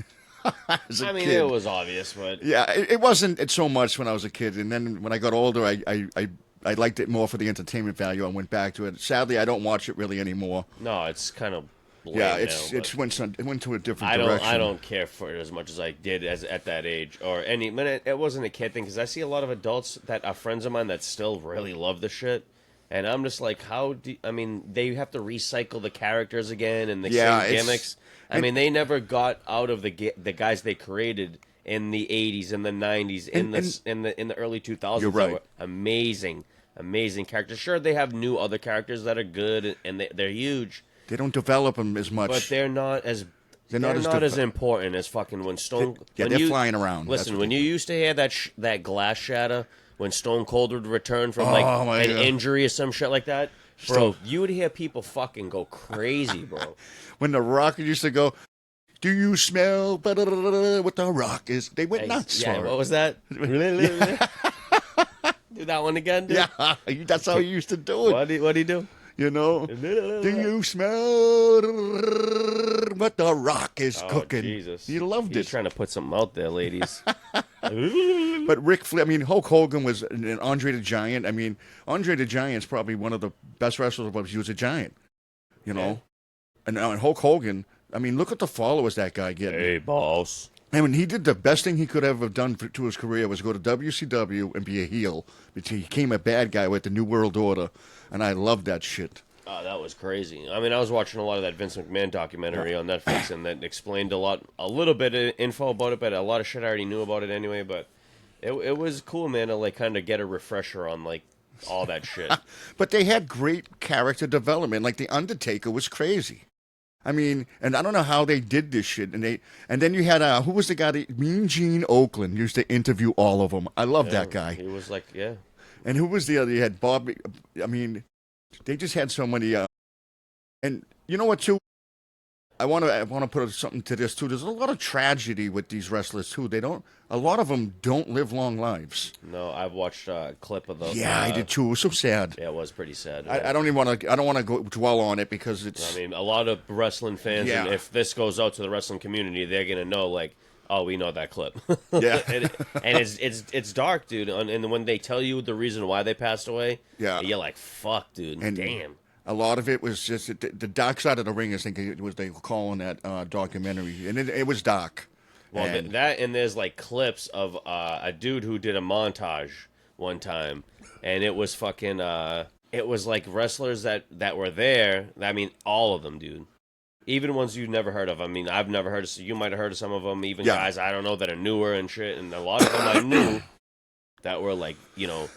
As a kid. It was obvious, but yeah, it wasn't so much when I was a kid, and then when I got older, I liked it more for the entertainment value. I went back to it. Sadly, I don't watch it really anymore. No, it's kind of lame it went to a different direction. I don't care for it as much as I did at that age or any. It wasn't a kid thing because I see a lot of adults that are friends of mine that still really love the shit. And I'm just like, they have to recycle the characters again and the same gimmicks. They never got out of the guys they created in the 80s and the 90s, in the early 2000s. You're right. That were amazing characters. Sure, they have new other characters that are good and they're huge. They don't develop them as much. But they're not as important as fucking when Stone. They're flying around. Listen, when you used to hear that glass shatter. When Stone Cold would return from an injury or some shit like that, bro, you would hear people fucking go crazy, bro. When The Rock used to go, "Do you smell what The Rock is?" They went nuts. Yeah, what was that? Do that one again, dude? Yeah, that's how he used to do it. What'd he do? You know? Do you smell what the Rock is cooking? Jesus. He loved He's it. trying to put something out there, ladies. But Rick Flair, I mean, Hulk Hogan was and Andre the Giant. I mean, Andre the Giant's probably one of the best wrestlers, but he was a giant, you know? And Hulk Hogan, I mean, look at the followers that guy getting. Hey, boss. I mean, he did the best thing he could ever have done to his career was go to WCW and be a heel. But he became a bad guy with the New World Order, and I love that shit. Oh, that was crazy. I mean, I was watching a lot of that Vince McMahon documentary on Netflix, and that explained a little bit of info about it, but a lot of shit I already knew about it anyway. But it was cool, man, to like kind of get a refresher on like all that shit. But they had great character development. Like the Undertaker was crazy. I mean, and I don't know how they did this shit. And then you had who was the guy? Mean Gene Oakland used to interview all of them. I love that guy. He was like, yeah. And who was the other? You had Bobby. I mean, they just had so many. And you know what, too? I want to put something to this too. There's a lot of tragedy with these wrestlers too. A lot of them don't live long lives. No, I've watched a clip of those. Yeah, I did too. It was so sad. Yeah, it was pretty sad. I don't even want to. I don't want to go dwell on it because it's. I mean, a lot of wrestling fans, and if this goes out to the wrestling community, they're gonna know like, oh, we know that clip. Yeah, and it's dark, dude. And when they tell you the reason why they passed away, you're like, fuck, dude, and damn. A lot of it was just the dark side of the ring. I think it was they were calling that documentary, and it was dark. Well, and there's like clips of a dude who did a montage one time, and it was fucking. It was like wrestlers that were there. I mean, all of them, dude. Even ones you've never heard of. I mean, I've never heard of. You might have heard of some of them. Even guys I don't know that are newer and shit. And a lot of them I knew that were like, you know.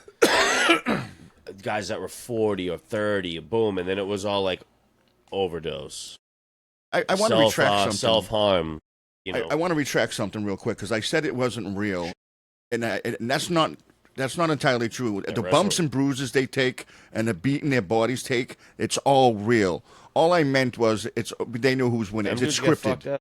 Guys that were 40 or 30, boom, and then it was all like overdose. I want to retract something. Self-harm. You know. I want to retract something real quick because I said it wasn't real, and that's not entirely true. The bumps and bruises they take and the beating their bodies take, it's all real. All I meant was they know who's winning. It's scripted.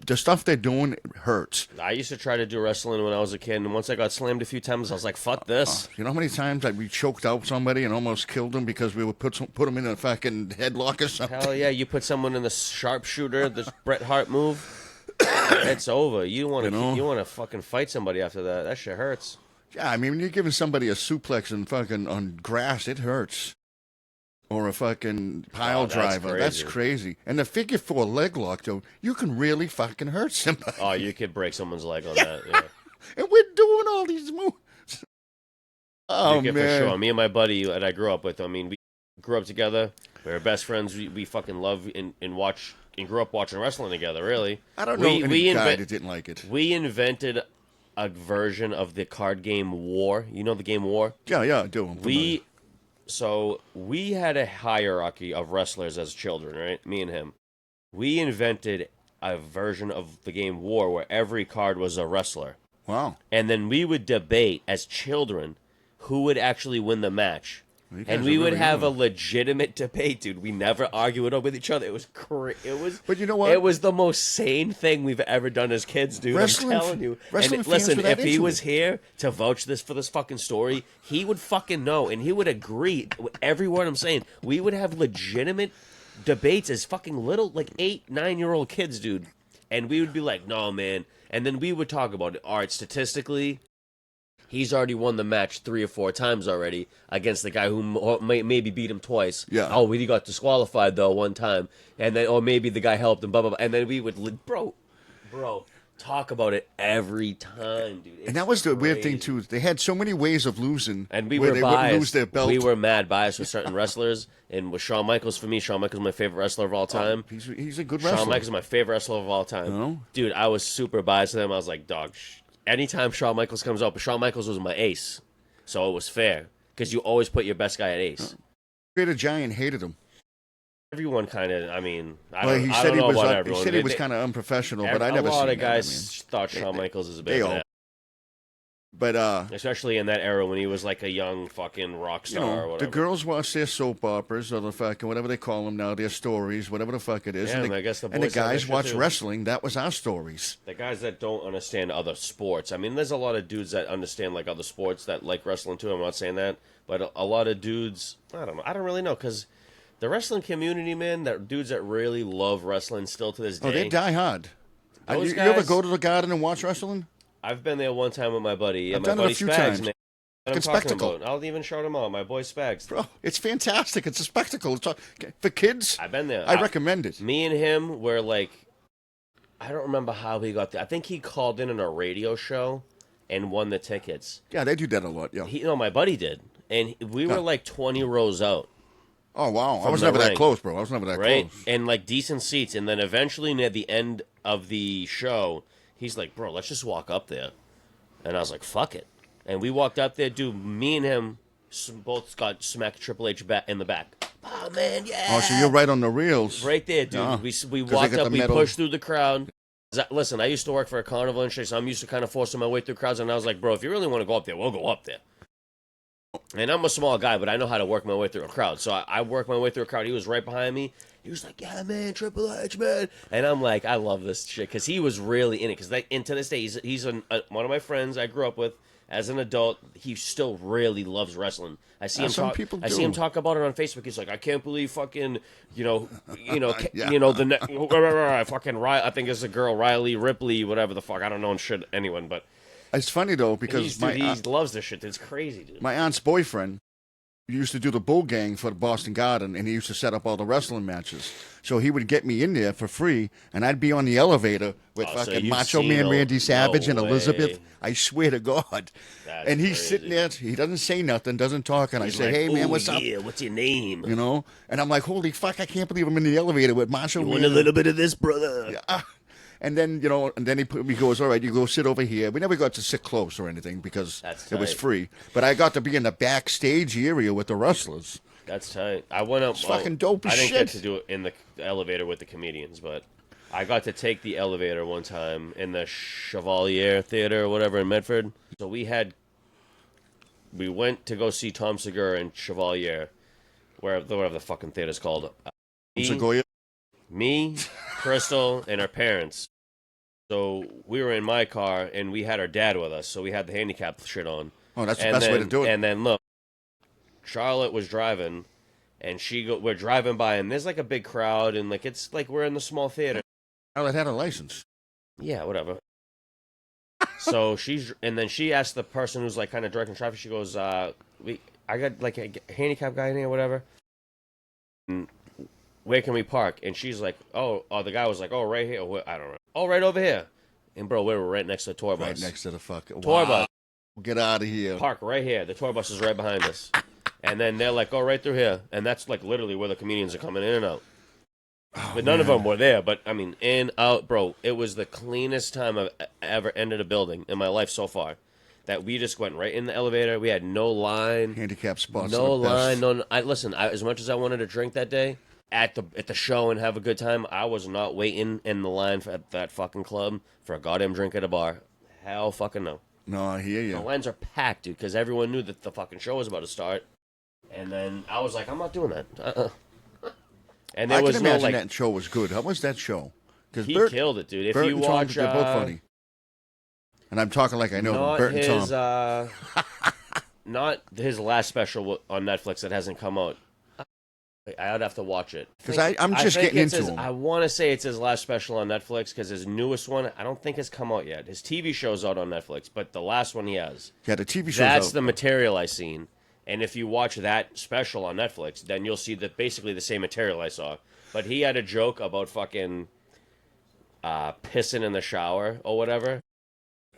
The stuff they're doing hurts. I used to try to do wrestling when I was a kid, and once I got slammed a few times, I was like, fuck this. You know how many times we choked out somebody and almost killed them because we would put them in a fucking headlock or something? Hell yeah, you put someone in the sharpshooter, this Bret Hart move, it's over. You want to fucking fight somebody after that. That shit hurts. Yeah, I mean, when you're giving somebody a suplex and fucking on grass, it hurts. Or a fucking pile driver. That's crazy. And the figure 4 leg lock, though, you can really fucking hurt somebody. Oh, you could break someone's leg on that. Yeah. And we're doing all these moves. Oh, man. For sure. Me and my buddy that I grew up with, I mean, we grew up together. We were best friends. We fucking love and watch and grew up watching wrestling together, really. I don't know any guy that didn't like it. We invented a version of the card game War. You know the game War? Yeah, I do. So we had a hierarchy of wrestlers as children, right? Me and him. We invented a version of the game War where every card was a wrestler. Wow. And then we would debate as children who would actually win the match. And we would have a legitimate debate, dude. We never argued with each other. It was But you know what? It was the most sane thing we've ever done as kids, dude. I'm telling you. And listen, if he was here to vouch for this fucking story, he would fucking know, and he would agree with every word I'm saying. We would have legitimate debates as fucking little, like 8, 9-year-old kids, dude. And we would be like, no, man. And then we would talk about it. All right, statistically, he's already won the match 3 or 4 times already against the guy who maybe beat him twice. Yeah. Oh, he got disqualified, though, one time. And then, or maybe the guy helped him, blah, blah, blah. And then we would, bro, talk about it every time, dude. And that was the weird thing, too. They had so many ways of losing. And we where were they biased. Wouldn't lose their belt. We were mad biased with certain wrestlers. And with Shawn Michaels, for me, Shawn Michaels is my favorite wrestler of all time. He's a good wrestler. Shawn Michaels is my favorite wrestler of all time. No? Dude, I was super biased with him. I was like, dog, anytime Shawn Michaels comes up, Shawn Michaels was my ace. So it was fair. Because you always put your best guy at ace. Greater Giant hated him. Everyone kind of, I mean, I Well, don't he know said about everyone. he said he was kind of unprofessional, but I never A seen lot that. of guys thought Shawn Michaels is a bit they of all an But Especially in that era when he was like a young fucking rock you star or know, whatever. the girls watch their soap operas or the fucking whatever they call them now, their stories, whatever the fuck it is. Yeah, and I guess the and the boys have that guys shit watch too. wrestling. That was our stories. The guys that don't understand other sports. I mean, there's a lot of dudes that understand like other sports that like wrestling too. I'm not saying that, but a lot of dudes. I don't know. I don't really know because the wrestling community, man, that dudes that really love wrestling still to this day. Oh, they die hard. Those You ever guys- go to the Garden and watch wrestling? I've been there one time with my buddy. Yeah, I've my done it a buddy few Spags, times. man. I'm It's talking spectacle. about. I'll even shout him out. My boy Spags. Bro, it's fantastic. It's a spectacle. For kids, I've been there. I recommend it. Me and him were like, I don't remember how he got there. I think he called in on a radio show and won the tickets. Yeah, they do that a lot. Yeah. My buddy did, and we were like 20 rows out. Oh, wow. I from was the never that ring. close, bro. I was never that Right, close. and like decent seats, and then eventually near the end of the show, he's like, "Bro, let's just walk up there," and I was like, "Fuck it," and we walked up there, dude. Me and him both got smacked Triple H back in the back. Oh man, yeah! Oh, so you're right on the reels. Right there, dude. Yeah. We 'Cause they walked got up, the we metal. pushed through the crowd. Listen, I used to work for a carnival and shit, so I'm used to kind of forcing my way through crowds, and I was like, "Bro, if you really want to go up there, we'll go up there." And I'm a small guy, but I know how to work my way through a crowd. So I worked my way through a crowd. He was right behind me. He was like, "Yeah, man, Triple H, man." And I'm like, I love this shit because he was really in it. Because and to this day, he's one of my friends I grew up with. As an adult, he still really loves wrestling. I see him Some talk. people I see him do. talk about it on Facebook. He's like, "I can't believe fucking, Yeah. fucking I think it's a girl, Riley Ripley, whatever the fuck. I don't know shit anyone, but It's funny, though, because he loves this shit. It's crazy, dude. my aunt's boyfriend used to do the bull gang for the Boston Garden, and he used to set up all the wrestling matches. So he would get me in there for free, and I'd be on the elevator with Oh, so fucking you've Macho seen Man no- Randy Savage no and Elizabeth. way. I swear to God. That's And he's crazy. sitting there. He doesn't say nothing, doesn't talk, and He's I say, like, "Hey, man, "Ooh, what's up?" Yeah, what's your name? You know? And I'm like, "Holy fuck, I can't believe I'm in the elevator with Macho You Man." want a little bit of this, brother? Yeah. And then, he goes, "All right, you go sit over here." We never got to sit close or anything because That's it was tight. free. But I got to be in the backstage area with the wrestlers. That's tight. I went up. It's fucking dope as I didn't shit. get to do it in the elevator with the comedians, but I got to take the elevator one time in the Chevalier Theater or whatever in Medford. So we went to go see Tom Segura in Chevalier, whatever the fucking theater's called. Segoya. Me, Crystal, and our parents. So we were in my car, and we had our dad with us, so we had the handicap shit on. Oh, that's the And best way to then- do it. And then look, Charlotte was driving, and we're driving by, and there's like a big crowd, and like it's like we're in the small theater. Oh, it had a license. Yeah, whatever. So and then she asked the person who's like kind of directing traffic. She goes, I got like a handicap guy in here, whatever. And where can we park?" And she's like, the guy was like, "Oh, right here." I don't know. "Oh, right over here." And bro, we were right next to the tour bus. Right next to the fucking Tour bus. Get out of here. Park right here. The tour bus is right behind us. And then they're like, "Oh, right through here." And that's like literally where the comedians are coming in and out. But none of them were there. But I mean, in, out, bro. It was the cleanest time I've ever entered a building in my life so far. That we just went right in the elevator. We had no line. Handicap spots. No are the best. line. No. Listen. As much as I wanted to drink that day at the show and have a good time, I was not waiting in the line at that fucking club for a goddamn drink at a bar. Hell, fucking no. No, I hear The you. lines are packed, dude, because everyone knew that the fucking show was about to start. And then I was like, I'm not doing that. And there I was can no imagine like that show was good. How was that show? Because he killed it, dude. If Bert you and Tom, watch, they're both funny. And I'm talking like I know them. not Bert and his, Tom. not his last special on Netflix that hasn't come out. I'd have to watch it. Because I'm just think getting it's into his, him. I want to say it's his last special on Netflix because his newest one, I don't think has come out yet. His TV show's out on Netflix, but the last one he has. Yeah, the TV show's That's out. the material I seen. And if you watch that special on Netflix, then you'll see that basically the same material I saw. But he had a joke about fucking pissing in the shower or whatever.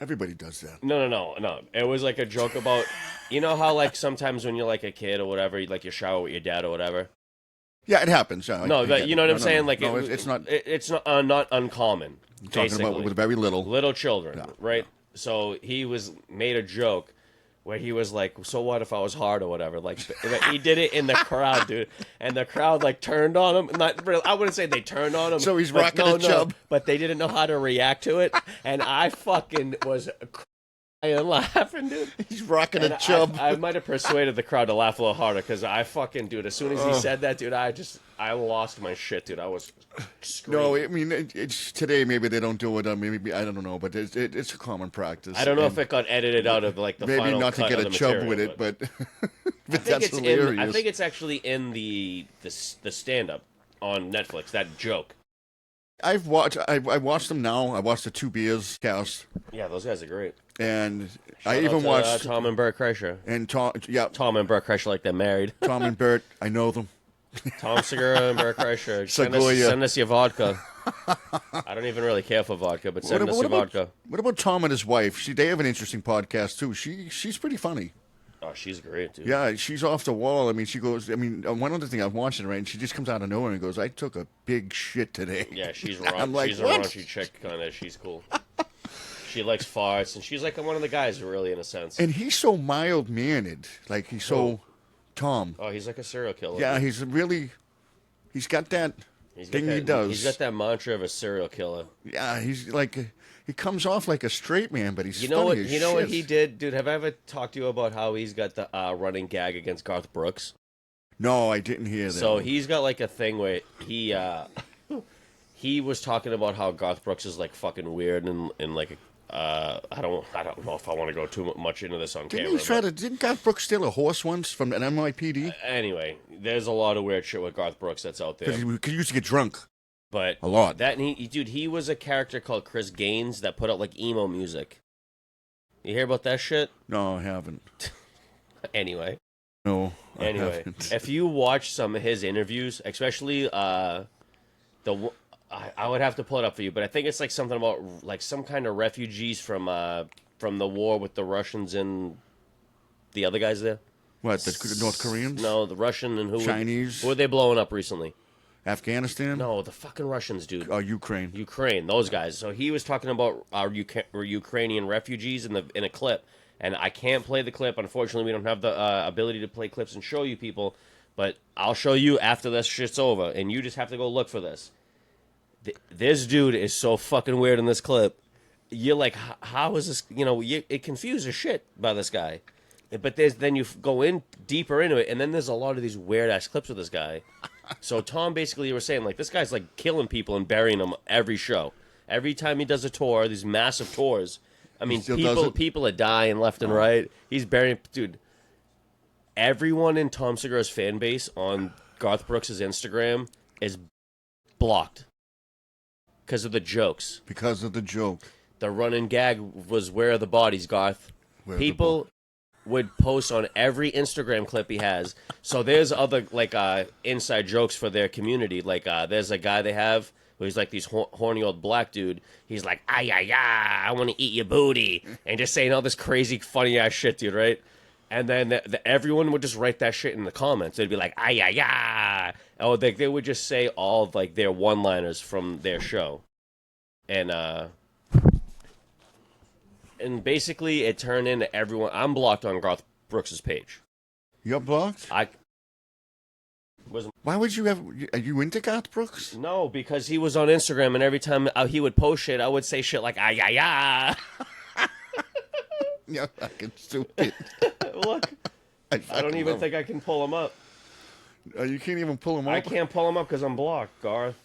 Everybody does that. No. It was like a joke about, you know how like sometimes when you're like a kid or whatever, you like you shower with your dad or whatever. Yeah, it happens. Yeah, No, I but get you it. know what I'm No, saying? no. Like No, it's not. It's not uncommon. I'm talking basically. about with very little. Little children, Yeah, right? So he made a joke where he was like, "So what if I was hard or whatever?" Like he did it in the crowd, dude, and the crowd like turned on him. Not really, I wouldn't say they turned on him. So he's but rocking a chub. but they didn't know how to react to it, and I fucking was and laughing, dude. He's rocking And a chub. I might have persuaded the crowd to laugh a little harder because I fucking, dude, as soon as he said that, dude, I lost my shit, dude. I was screaming. No, I mean, it's today. Maybe they don't do it. Maybe I don't know, but it's a common practice. I don't know if it got edited out of like the maybe final not to cut get of a the chub material, with it, but I think that's it's hilarious. I think it's actually in the stand up on Netflix. That joke. I watched them now. I watched the Two Beers cast, Yeah, those guys are great. and Shout I out even to, watched Tom and Bert Kreischer. and Tom. Yeah, Tom and Bert Kreischer like they're married. Tom and Bert. I know them. Tom Segura and Bert Kreischer. Segoya. Send us your vodka. I don't even really care for vodka, but send us your vodka. What about Tom and his wife? They have an interesting podcast too. She's pretty funny. Oh, she's great, dude. Yeah, she's off the wall. I mean, she goes. I mean, one other thing I'm watching, right? And she just comes out of nowhere and goes, "I took a big shit today." Yeah, she's I'm like, she's what? a raunchy chick, kind of. She's cool. She likes farts, and she's like one of the guys, really, in a sense. And he's so mild mannered. Like he's so Tom. Oh, he's like a serial killer. Yeah, dude. he's got that He's got thing he that- does. He's got that mantra of a serial killer. Yeah, he's like he comes off like a straight man, but he's You know funny what? as You know what shit. he did, dude. Have I ever talked to you about how he's got the running gag against Garth Brooks? No, I didn't hear that. So he's got like a thing where he was talking about how Garth Brooks is like fucking weird and like I don't know if I want to go too much into this on camera. Didn't Garth Brooks steal a horse once from an NYPD? Anyway, there's a lot of weird shit with Garth Brooks that's out there. Because he used to get drunk. But A lot. That dude, he was a character called Chris Gaines that put out like emo music. You hear about that shit? No, I haven't. Anyway. No, I Anyway, haven't. if you watch some of his interviews, especially I would have to pull it up for you, but I think it's like something about like some kind of refugees from the war with the Russians and the other guys there. What, the North Koreans? No, the Russian and Chinese? Who were they blowing up recently? Afghanistan? No, the fucking Russians, dude. Ukraine. Ukraine, those guys. So he was talking about our Ukrainian refugees in a clip, and I can't play the clip. Unfortunately, we don't have the ability to play clips and show you people, but I'll show you after this shit's over, and you just have to go look for this. This dude is so fucking weird in this clip. You're like, how is this? You know, it confuses shit by this guy. But then you go in deeper into it, and then there's a lot of these weird ass clips with this guy. So Tom basically was saying like this guy's like killing people and burying them every show. Every time he does a tour, these massive tours. I mean, people are dying left and right. He's burying, dude. Everyone in Tom Segura's fan base on Garth Brooks' Instagram is blocked because of the jokes. Because of the joke. The running gag was "Where are the bodies, Garth?" People would post on every Instagram clip he has. So there's other like inside jokes for their community. Like there's a guy they have who's like these horny old black dude. He's like, ay, ay, ay, I want to eat your booty. And just saying all this crazy, funny ass shit, dude, right? And then everyone would just write that shit in the comments. They'd be like, ay, ay, ay. Oh, they would just say all of like their one-liners from their show. And basically, it turned into everyone. I'm blocked on Garth Brooks' page. You're blocked? I wasn't. Why would you have... Are you into Garth Brooks? No, because he was on Instagram, and every time he would post shit, I would say shit like, ah, yeah, yeah. You're fucking stupid. Look, I don't even think I can pull him up. You can't even pull him up? I can't pull him up because I'm blocked, Garth.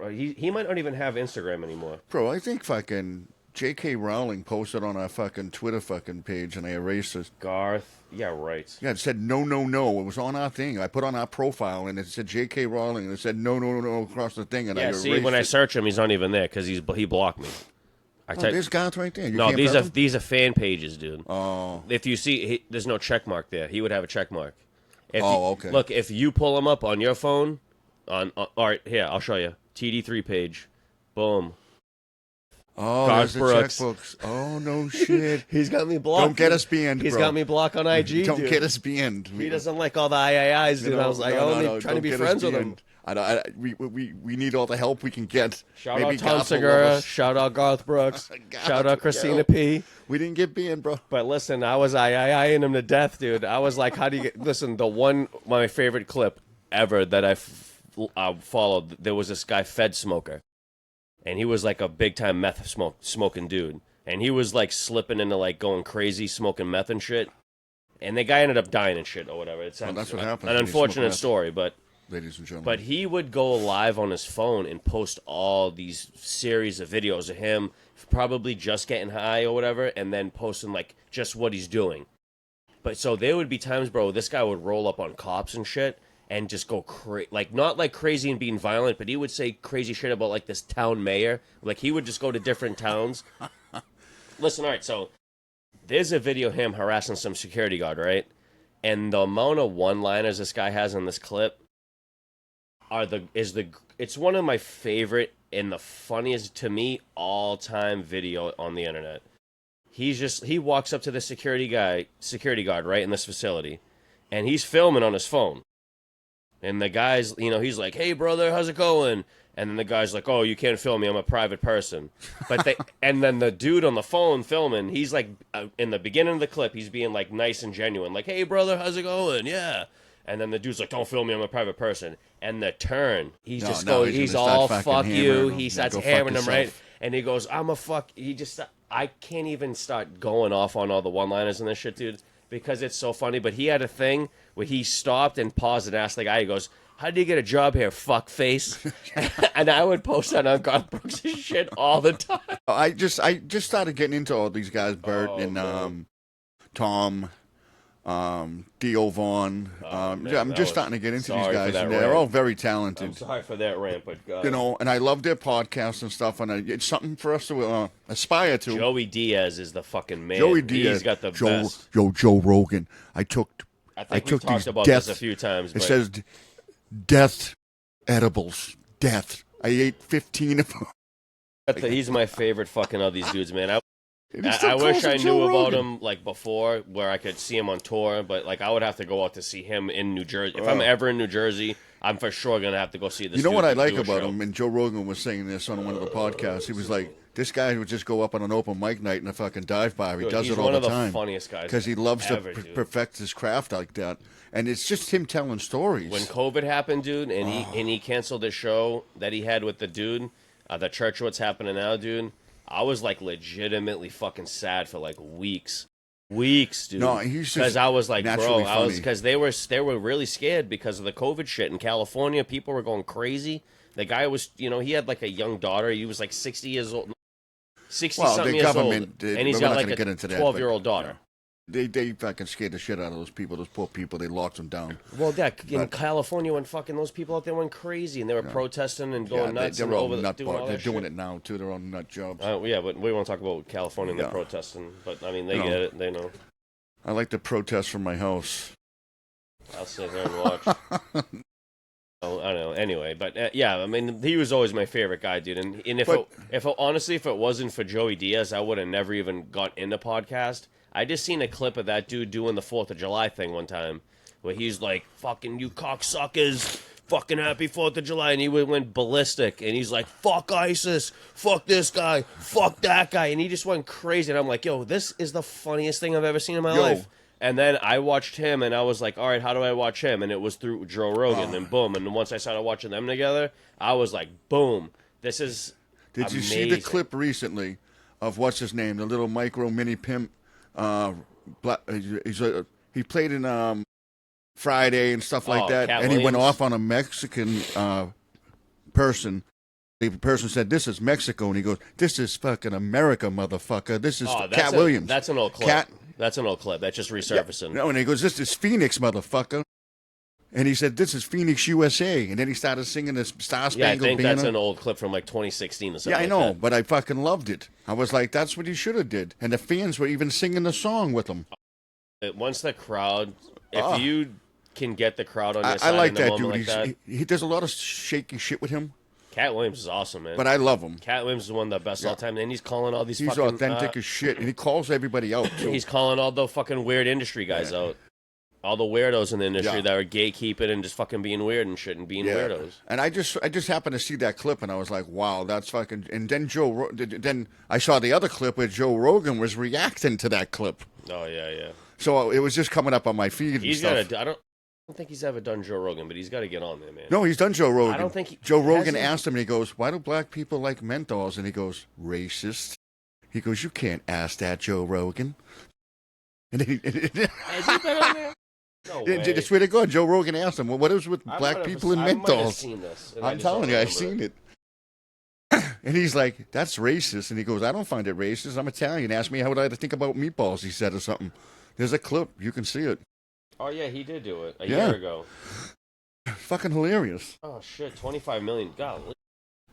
He might not even have Instagram anymore. Bro, I think fucking... J.K. Rowling posted on our fucking Twitter fucking page, and I erased it. Garth, yeah, right. Yeah, it said no, no, no. It was on our thing. I put on our profile, and it said J.K. Rowling, and it said no, no, no across the thing, and I erased see, when it. I search him, he's not even there because he blocked me. There's Garth right there. You no, can't these are fan pages, dude. Oh. If you see, there's no check mark there. He would have a check mark. Okay. Look, if you pull him up on your phone, all right, here, I'll show you. TD3 page. Boom. Oh, Garth there's the Brooks. checkbooks. Oh, no shit. He's got me blocked. Don't get us banned, He's bro. got me blocked on IG, Don't dude. get us banned. He doesn't like all the IIIs, dude. I was like, trying to be friends with him. We need all the help we can get. Shout out Tom Segura. Shout out Garth Brooks. Shout out Christina P. We didn't get banned, bro. But listen, I was IIIing him to death, dude. I was like, how do you get... Listen, my favorite clip ever that I followed, there was this guy, Fed Smoker. And he was like a big-time meth smoking dude. and he was like slipping into like going crazy, smoking meth and shit. And the guy ended up dying and shit or whatever. It's Well, that's what happens an when you smoke unfortunate meth. story, but Ladies and gentlemen. but he would go live on his phone and post all these series of videos of him probably just getting high or whatever, and then posting like just what he's doing. But so there would be times, bro, this guy would roll up on cops and shit and just go like not like crazy and being violent, but he would say crazy shit about like this town mayor. Like he would just go to different towns. Listen, all right, so there's a video of him harassing some security guard, right? And the amount of one-liners this guy has in this clip it's one of my favorite and the funniest to me all-time video on the internet. He walks up to the security guard, right, in this facility, and he's filming on his phone. And the guy's, he's like, "Hey, brother, how's it going?" And then the guy's like, "Oh, you can't film me. I'm a private person." And then the dude on the phone filming, he's like, in the beginning of the clip, he's being like nice and genuine, like, "Hey, brother, how's it going? Yeah." And then the dude's like, "Don't film me. I'm a private person." And the turn, he's all fuck you. He starts hammering him, right? And he goes, "I'm a fuck." I can't even start going off on all the one-liners and this shit, dude, because it's so funny. But he had a thing where he stopped and paused and asked the guy, he goes, "How did you get a job here, fuck face?" And I would post that on Garth Brooks' shit all the time. I just started getting into all these guys, Bert and Tom, Dio Vaughn. I'm just starting to get into these guys, and they're all very talented. I'm sorry for that rant, but and I love their podcasts and stuff, and it's something for us to aspire to. Joey Diaz is the fucking man. Joey Diaz, he's got the best. Joe Rogan. I took we've talked about death, this a few times. It says death edibles. Death. I ate 15 of them. He's my favorite fucking of these dudes, man. I wish I knew about him like before, where I could see him on tour. But like, I would have to go out to see him in New Jersey. If I'm ever in New Jersey, I'm for sure gonna have to go see this. You know what I like about him? And Joe Rogan was saying this on one of the podcasts. He was like, "This guy would just go up on an open mic night in a fucking dive bar. He does it all the time. He's one of the funniest guys because he loves ever, to perfect his craft like that. And it's just him telling stories. When COVID happened, dude, and he canceled his show that he had with the dude, the Church What's Happening Now, dude. I was like legitimately fucking sad for like weeks, dude. No, he's just because I was like, bro, funny. Because they were really scared because of the COVID shit in California. People were going crazy. The guy was, he had like a young daughter. He was like 60 years old, 60-something years old, and he's got like a 12-year-old daughter. They fucking scared the shit out of those people. Those poor people. They locked them down. Well, in California, when fucking those people out there went crazy and they were protesting and going nuts. They're all nut doing all They're that doing shit. it now too. They're on nut jobs. Yeah, but we won't talk about California and the protesting. But I mean, they get it. They know. I like to protest from my house. I'll sit there and watch. I don't know. Anyway, but yeah, I mean, he was always my favorite guy, dude. And honestly, if it wasn't for Joey Diaz, I would have never even got into podcast. I just seen a clip of that dude doing the 4th of July thing one time, where he's like, "Fucking you cocksuckers, fucking happy 4th of July," and he went ballistic, and he's like, "Fuck ISIS, fuck this guy, fuck that guy," and he just went crazy, and I'm like, yo, this is the funniest thing I've ever seen in my life. And then I watched him, and I was like, all right, how do I watch him? And it was through Joe Rogan, and boom, and once I started watching them together, I was like, boom, this is Did you see the clip recently of what's his name, the little micro mini pimp? He played in Friday and stuff like that, Cat and Williams. he went off on a Mexican person. The person said, "This is Mexico," and he goes, "This is fucking America, motherfucker. This is Cat Williams." That's an old clip. That's an old clip. That's just resurfacing. Yeah. No, and he goes, "This is Phoenix, motherfucker." And he said, "This is Phoenix, USA." And then he started singing this Star Spangled Banner. Yeah, I think that's an old clip from like 2016 or something. Yeah, I know, but I fucking loved it. I was like, that's what he should have did. And the fans were even singing the song with him. Once the crowd, if you can get the crowd on your side I like in a that moment dude. Like that, he does a lot of shaky shit with him. Cat Williams is awesome, man. But I love him. Cat Williams is one of the best all time, and he's calling all these. He's fucking, authentic as shit, and he calls everybody out too. He's calling all the fucking weird industry guys out. All the weirdos in the industry that are gatekeeping and just fucking being weird and shit and being weirdos. And I just happened to see that clip and I was like, wow, that's fucking. And then then I saw the other clip where Joe Rogan was reacting to that clip. Oh yeah. So it was just coming up on my feed. He's got. I don't think he's ever done Joe Rogan, but he's got to get on there, man. No, he's done Joe Rogan. I don't think Joe Rogan asked him, and he goes, "Why do black people like menthols?" And he goes, "Racist." He goes, "You can't ask that, Joe Rogan." And Has he been on there? No way. I swear to God, Joe Rogan asked him, "Well, what is with black people and I might have menthols?" seen this. I'm telling you, I've seen it. And he's like, "That's racist." And he goes, "I don't find it racist. I'm Italian. Ask me how would I think about meatballs," he said, or something. There's a clip. You can see it. Oh, yeah, he did do it a year ago. Fucking hilarious. Oh, shit. 25 million. God,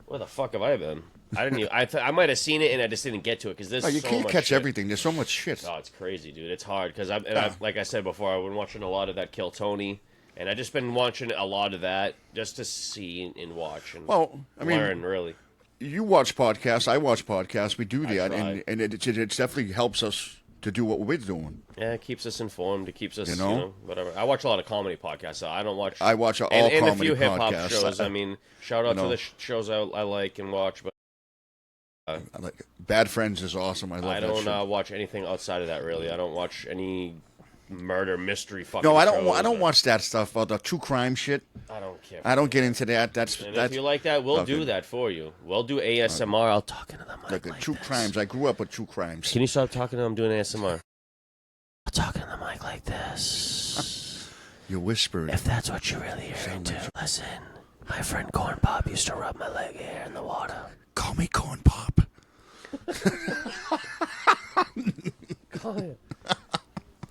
where the fuck have I been? I didn't even. I might have seen it and I just didn't get to it because there's You so can't much catch shit. everything. There's so much shit. Oh, it's crazy, dude. It's hard because like I said before, I've been watching a lot of that Kill Tony, and I've just been watching a lot of that just to see and watch and learn, really. You watch podcasts. I watch podcasts. We do that, try. and it definitely helps us to do what we're doing. Yeah, it keeps us informed. It keeps us, whatever. I watch a lot of comedy podcasts. So I don't watch. I watch all and comedy a few hip hop podcasts. shows. I mean, shout out to the shows I like and watch, but. I like Bad Friends is awesome. I love I that don't show. watch anything outside of that, really. I don't watch any murder mystery fucking No, I shows don't watch that stuff. The true crime shit. I don't care. I don't get into that. If you like that, we'll do that for you. We'll do ASMR. I'll talk into the mic like true this. crimes. I grew up with true crimes. Can you stop talking to them doing ASMR? I'll talk into the mic like this. You're whispering. If that's what you really are into. Listen, my friend Corn Pop used to rub my leg hair in the water. Call me Corn Pop.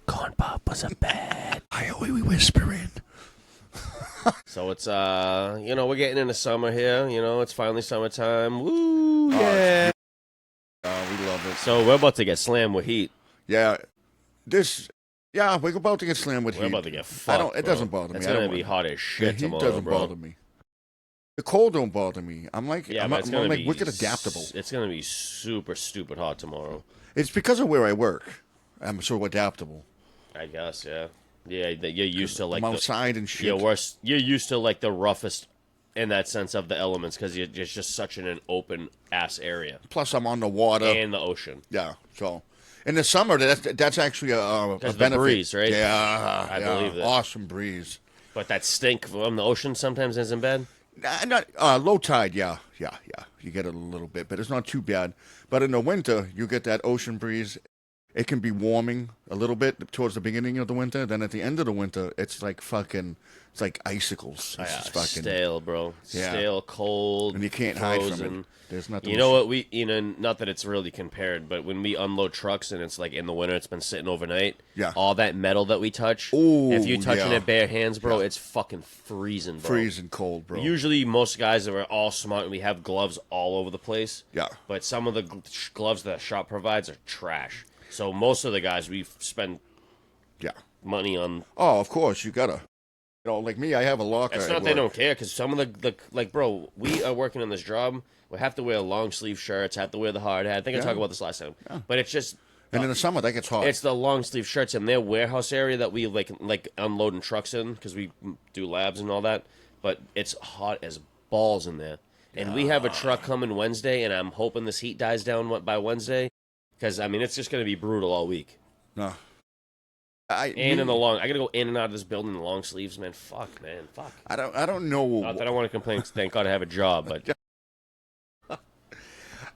Corn Pop was a bad. I always whispering. So it's we're getting into summer here. It's finally summertime. Woo, yeah. We love it. So we're about to get slammed with heat. Yeah, we're about to get slammed with heat. We're about to get fucked. It doesn't bother me. It's gonna be hot as shit the heat tomorrow, doesn't bro. bother me. The cold don't bother me. I'm like, I'm like wicked adaptable. It's gonna be super stupid hot tomorrow. It's because of where I work. I'm so adaptable. I guess, yeah. Yeah, you're used to like I'm outside and shit. You're used to like the roughest in that sense of the elements because you're just such in an open ass area. Plus, I'm on the water and the ocean. Yeah, so in the summer, that's actually a benefit. The breeze, right? Yeah, I believe that. Awesome breeze. But that stink from the ocean sometimes isn't bad. Not low tide, yeah. You get it a little bit, but it's not too bad. But in the winter, you get that ocean breeze. It can be warming a little bit towards the beginning of the winter. Then at the end of the winter, it's like it's like icicles. It's just fucking stale, bro. Yeah. Stale, cold, and you can't frozen. hide from it. There's nothing. You know what not that it's really compared, but when we unload trucks and it's like in the winter, it's been sitting overnight. Yeah. All that metal that we touch. Ooh, if you're touching yeah. it bare hands, bro, it's fucking freezing, bro. Freezing cold, bro. Usually, most guys are all smart and we have gloves all over the place. Yeah. But some of the gloves that the shop provides are trash. So most of the guys we spend money on. Oh, of course you gotta. Like me, I have a locker. It's not they don't care because some of the like, bro, we are working on this job. We have to wear long sleeve shirts. Have to wear the hard hat. I think I talked about this last time. Yeah. But it's just. And in the summer, that gets hot. It's the long sleeve shirts in their warehouse area that we like unloading trucks in because we do labs and all that. But it's hot as balls in there. And we have a truck coming Wednesday, and I'm hoping this heat dies down by Wednesday. Because, I mean, it's just going to be brutal all week. No. I gotta go in and out of this building in the long sleeves, man. Fuck. I don't know. Not that I want to complain. Thank God I have a job, but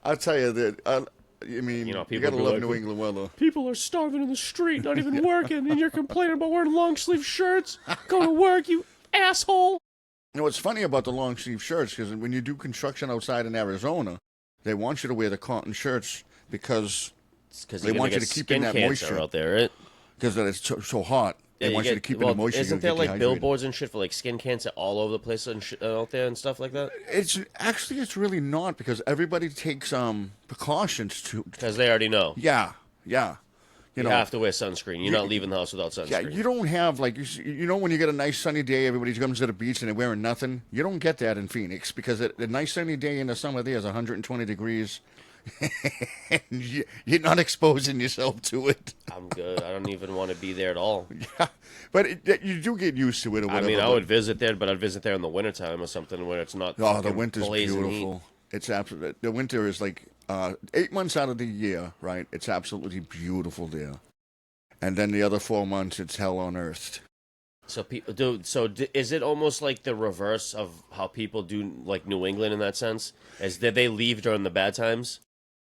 I'll tell you that. I mean, you gotta love New England weather. People are starving in the street, not even working, and you're complaining about wearing long sleeve shirts. Go to work, you asshole. You know what's funny about the long sleeve shirts? Because when you do construction outside in Arizona, they want you to wear the cotton shirts because they want you to keep in that moisture out there, right? Because it's so hot. They want you to keep in the moisture. Isn't there like billboards and shit for like skin cancer all over the place and out there and stuff like that? It's really not because everybody takes precautions because they already know. Yeah. You have to wear sunscreen. You're not leaving the house without sunscreen. Yeah, you don't have like when you get a nice sunny day, everybody comes to the beach and they're wearing nothing. You don't get that in Phoenix because a nice sunny day in the summer there is 120 degrees. And you're not exposing yourself to it. I'm good. I don't even want to be there at all. Yeah, but you do get used to it or whatever. I mean, I would visit there, but I'd visit there in the wintertime or something where it's not. Oh, the winter's beautiful. Heat. It's absolutely. The winter is like 8 months out of the year, right? It's absolutely beautiful there. And then the other 4 months, it's hell on earth. So people do. So is it almost like the reverse of how people do like New England in that sense? Is that they leave during the bad times?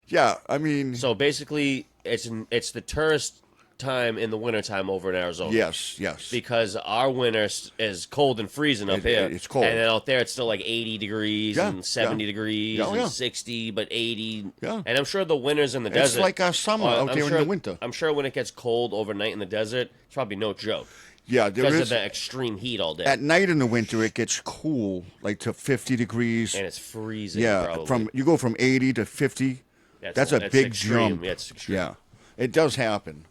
Yeah, I mean, So basically, it's the tourist time in the wintertime over in Arizona. yes. Because our winter is cold and freezing up here. It's cold. And then out there, it's still like 80 degrees Yeah, and 70 yeah. degrees Oh, and yeah. 60, but 80. Yeah. And I'm sure the winters in the It's desert. like our summer out there in the winter. I'm sure when it gets cold overnight in the desert, it's probably no joke. Yeah, there Because of is. the extreme heat all day. At night in the winter, it gets cool, like to 50 degrees. And it's freezing, Yeah, probably. you go from 80 to 50. That's a big extreme. jump. Yeah, it's extreme. Yeah, it does happen.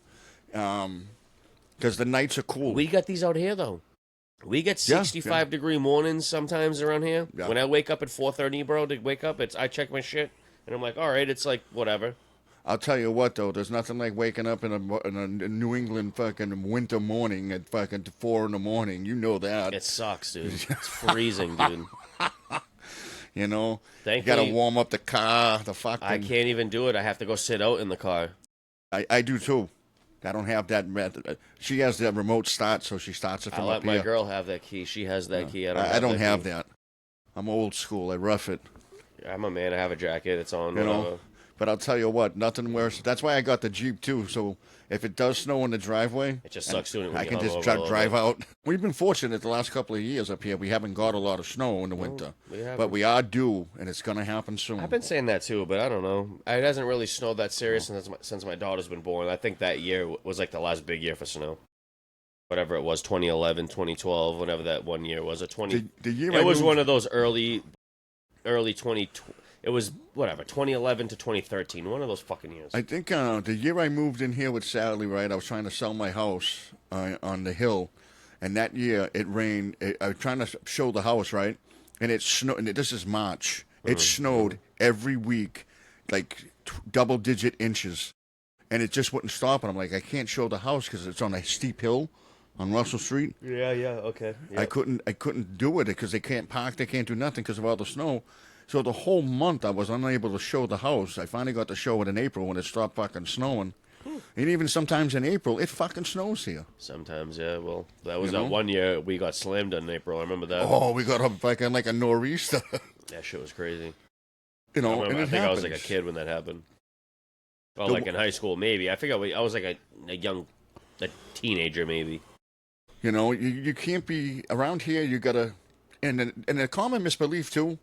Because the nights are cool. We got these out here, though. We get 65-degree mornings sometimes around here. Yeah. When I wake up at 4:30, bro, to wake up, I check my shit, and I'm like, all right, it's like, whatever. I'll tell you what, though, there's nothing like waking up in a New England fucking winter morning at fucking 4 in the morning. You know that. It sucks, dude. It's freezing, dude. You know? Thankfully, you got to warm up the car, the fucking... I can't even do it. I have to go sit out in the car. I do, too. I don't have that method. She has that remote start, so she starts it from I up let here. my girl have that key. She has that key. I don't have key. that. I'm old school. I rough it. I'm a man. I have a jacket. It's on. You know? Whatever. But I'll tell you what, nothing worse. That's why I got the Jeep, too. So if it does snow in the driveway... It just sucks doing it when I you can just hungover drive out. We've been fortunate the last couple of years up here. We haven't got a lot of snow in the winter. we haven't. But we are due, and it's going to happen soon. I've been saying that too, but I don't know. It hasn't really snowed that serious since my daughter's been born. I think that year was like the last big year for snow. Whatever it was, 2011, 2012, whatever that one year was. The year it I was moved- one of those early 20... It was, whatever, 2011 to 2013. One of those fucking years. I think the year I moved in here with Sally, right, I was trying to sell my house on the hill. And that year, it rained. I was trying to show the house, right? And it snowed. And this is March. It snowed every week, like double-digit inches. And it just wouldn't stop. And I'm like, I can't show the house because it's on a steep hill on Russell Street. Yeah, okay. Yep. I couldn't do it because they can't park. They can't do nothing because of all the snow. So the whole month I was unable to show the house. I finally got to show it in April when it stopped fucking snowing. And even sometimes in April, it fucking snows here. Sometimes, yeah. Well, that was that one year we got slammed in April. I remember that. Oh, we got a fucking like a nor'easter. That shit was crazy. You know, I and it think I was happens. like a kid when that happened. Well, like in high school, maybe. I figure I was like a teenager, maybe. You know, you can't be around here. You gotta, and a common misbelief too.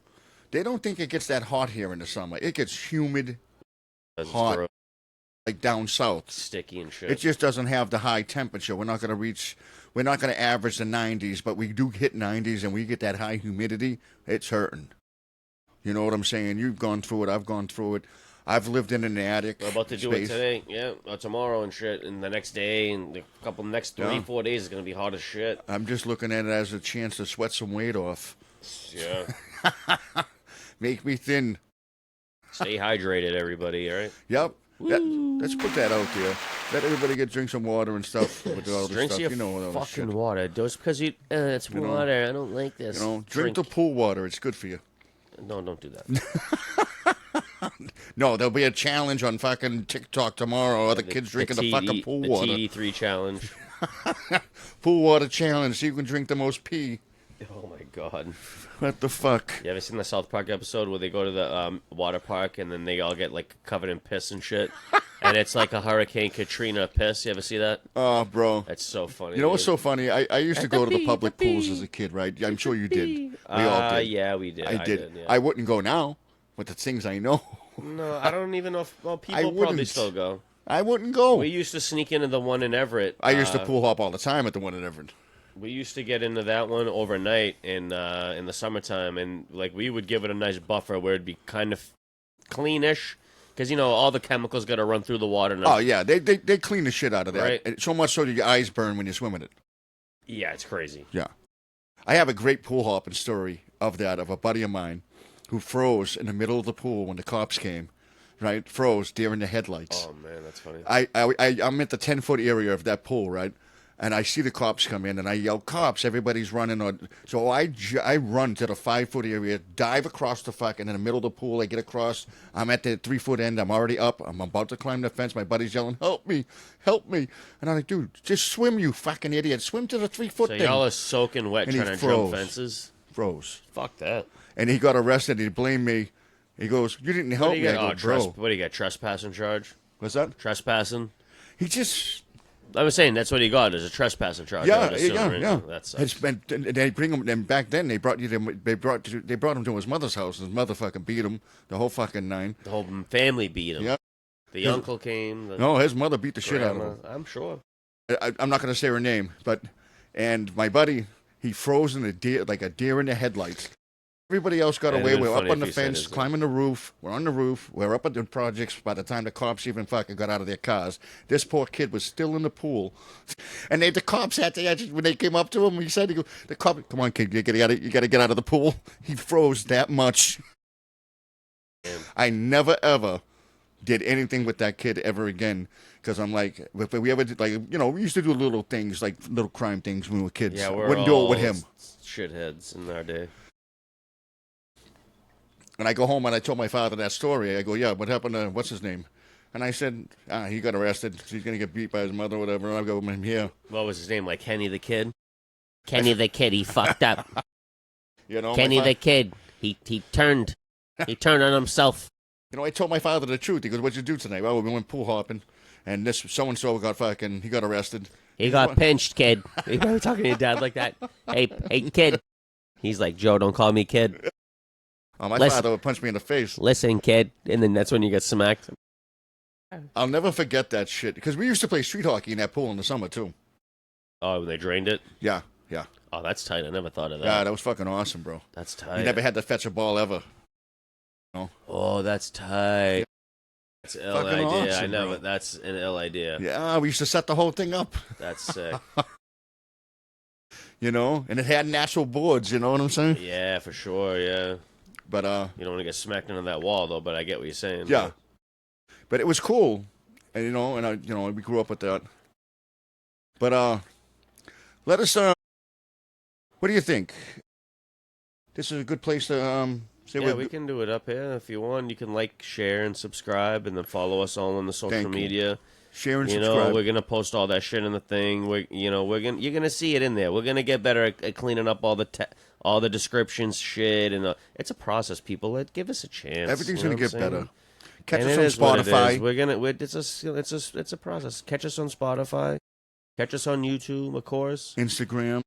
They don't think it gets that hot here in the summer. It gets humid, hot, gross, like down south. sticky and shit. It just doesn't have the high temperature. We're not going to average the 90s, but we do hit 90s and we get that high humidity. It's hurting. You know what I'm saying? You've gone through it. I've gone through it. I've lived in an attic. We're about to do it today, yeah, or tomorrow and shit, and the next day, and the next 3-4 days is going to be hot as shit. I'm just looking at it as a chance to sweat some weight off. Yeah. Make me thin. Stay hydrated, everybody, all right? Yep. Let's put that out there. Let everybody drink some water and stuff with all this Drink stuff. your You know all this fucking shit. water. Just because it's water. I don't like this. You know, drink the pool water. It's good for you. No, don't do that. No, there'll be a challenge on fucking TikTok tomorrow. Other kids drinking the fucking pool water. The TD3 challenge. Pool water challenge. So you can drink the most pee. Oh my god. What the fuck? You ever seen the South Park episode where they go to the water park and then they all get like covered in piss and shit? And it's like a Hurricane Katrina piss. You ever see that? Oh, bro. That's so funny. You know what's dude. so funny? I used to go to the public pools as a kid, right? I'm sure you did. We all did. Yeah, we did. I did. Yeah. I wouldn't go now, but the things I know. No, I don't even know if people probably wouldn't. still go. I wouldn't go. We used to sneak into the one in Everett. I used to pool hop all the time at the one in Everett. We used to get into that one overnight in the summertime, and like we would give it a nice buffer where it'd be kind of cleanish, because all the chemicals got to run through the water. Oh yeah, they clean the shit out of that. Right. And so much so that your eyes burn when you swim in it. Yeah, it's crazy. Yeah, I have a great pool hopping story of a buddy of mine who froze in the middle of the pool when the cops came. Right, froze deer in the headlights. Oh man, that's funny. I'm at the 10-foot area of that pool, right? And I see the cops come in, and I yell, "Cops!" Everybody's running. So I run to the 5-foot area, dive across the fucking in the middle of the pool. I get across. I'm at the 3-foot end. I'm already up. I'm about to climb the fence. My buddy's yelling, "Help me! Help me!" And I'm like, "Dude, just swim, you fucking idiot! Swim to the 3-foot So thing." y'all are soaking wet And he trying to froze. jump fences. Froze. Fuck that. And he got arrested. He blamed me. He goes, you didn't help me. I go, bro. What do you got? Trespassing charge? What's that? Trespassing? He just... I was saying that's what he got is a trespassing charge. Yeah. That sucks. It's been, and they bring him. And back then, they brought him to his mother's house. His mother fucking beat him. The whole fucking nine. The whole family beat him. Yeah. The uncle came. No, his mother beat the shit out of him. I'm sure. I'm not going to say her name, and my buddy, he froze in a deer in the headlights. Everybody else got away. We're up on the fence, climbing the roof. We're on the roof. We're up at the projects by the time the cops even fucking got out of their cars. This poor kid was still in the pool. And the cops at the edge, when they came up to him, the cop, come on, kid, you got to get out of the pool. He froze that much. I never, ever did anything with that kid ever again. Because I'm like, if we ever did, like, we used to do little things, like little crime things when we were kids. Yeah, wouldn't do it with him. Shitheads in our day. And I go home and I told my father that story. I go, yeah, what happened to, what's his name? And I said, he got arrested. He's going to get beat by his mother or whatever. And I go, I'm here. What was his name? Like Kenny the Kid? Kenny the Kid, he fucked up. Kenny the Kid, he turned. He turned on himself. I told my father the truth. He goes, what'd you do tonight? Well, we went pool hopping. And this so-and-so he got arrested. He got pinched, kid. You probably talking to your dad like that. Hey, kid. He's like, Joe, don't call me kid. Oh, my father would punch me in the face. Listen, kid. And then that's when you get smacked. I'll never forget that shit. Because we used to play street hockey in that pool in the summer, too. Oh, when they drained it? Yeah. Oh, that's tight. I never thought of that. Yeah, that was fucking awesome, bro. That's tight. You never had to fetch a ball ever. No. Oh, that's tight. Yeah. That's an ill idea. Awesome, I know, bro. but that's an ill idea. Yeah, we used to set the whole thing up. That's sick. And it had natural boards, you know what I'm saying? Yeah, for sure, yeah. But you don't want to get smacked into that wall though, but I get what you're saying. Yeah. But it was cool. And we grew up with that. But let us what do you think? This is a good place to say we can do it up here if you want. You can like, share, and subscribe, and then follow us all on the social media. Share and subscribe. We're gonna post all that shit in the thing. You're gonna see it in there. We're gonna get better at cleaning up all the descriptions, shit, and it's a process. People, give us a chance. Everything's gonna get better. Catch and us on Spotify. It's a process. Catch us on Spotify. Catch us on YouTube, of course. Instagram.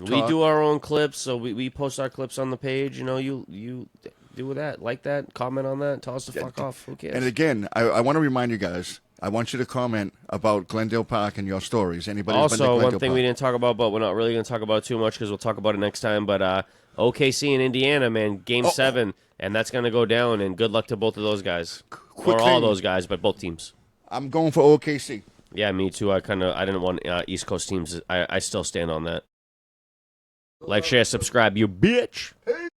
We do our own clips, so we post our clips on the page. You do that, like that, comment on that, tell us to fuck off. Who cares? And again, I want to remind you guys. I want you to comment about Glendale Park and your stories. Anybody? Also, one thing we didn't talk about, but we're not really going to talk about too much because we'll talk about it next time. But OKC in Indiana, man, Game 7, and that's going to go down. And good luck to both of those guys, or all those guys, but both teams. I'm going for OKC. Yeah, me too. I didn't want East Coast teams. I still stand on that. Like, share, subscribe, you bitch.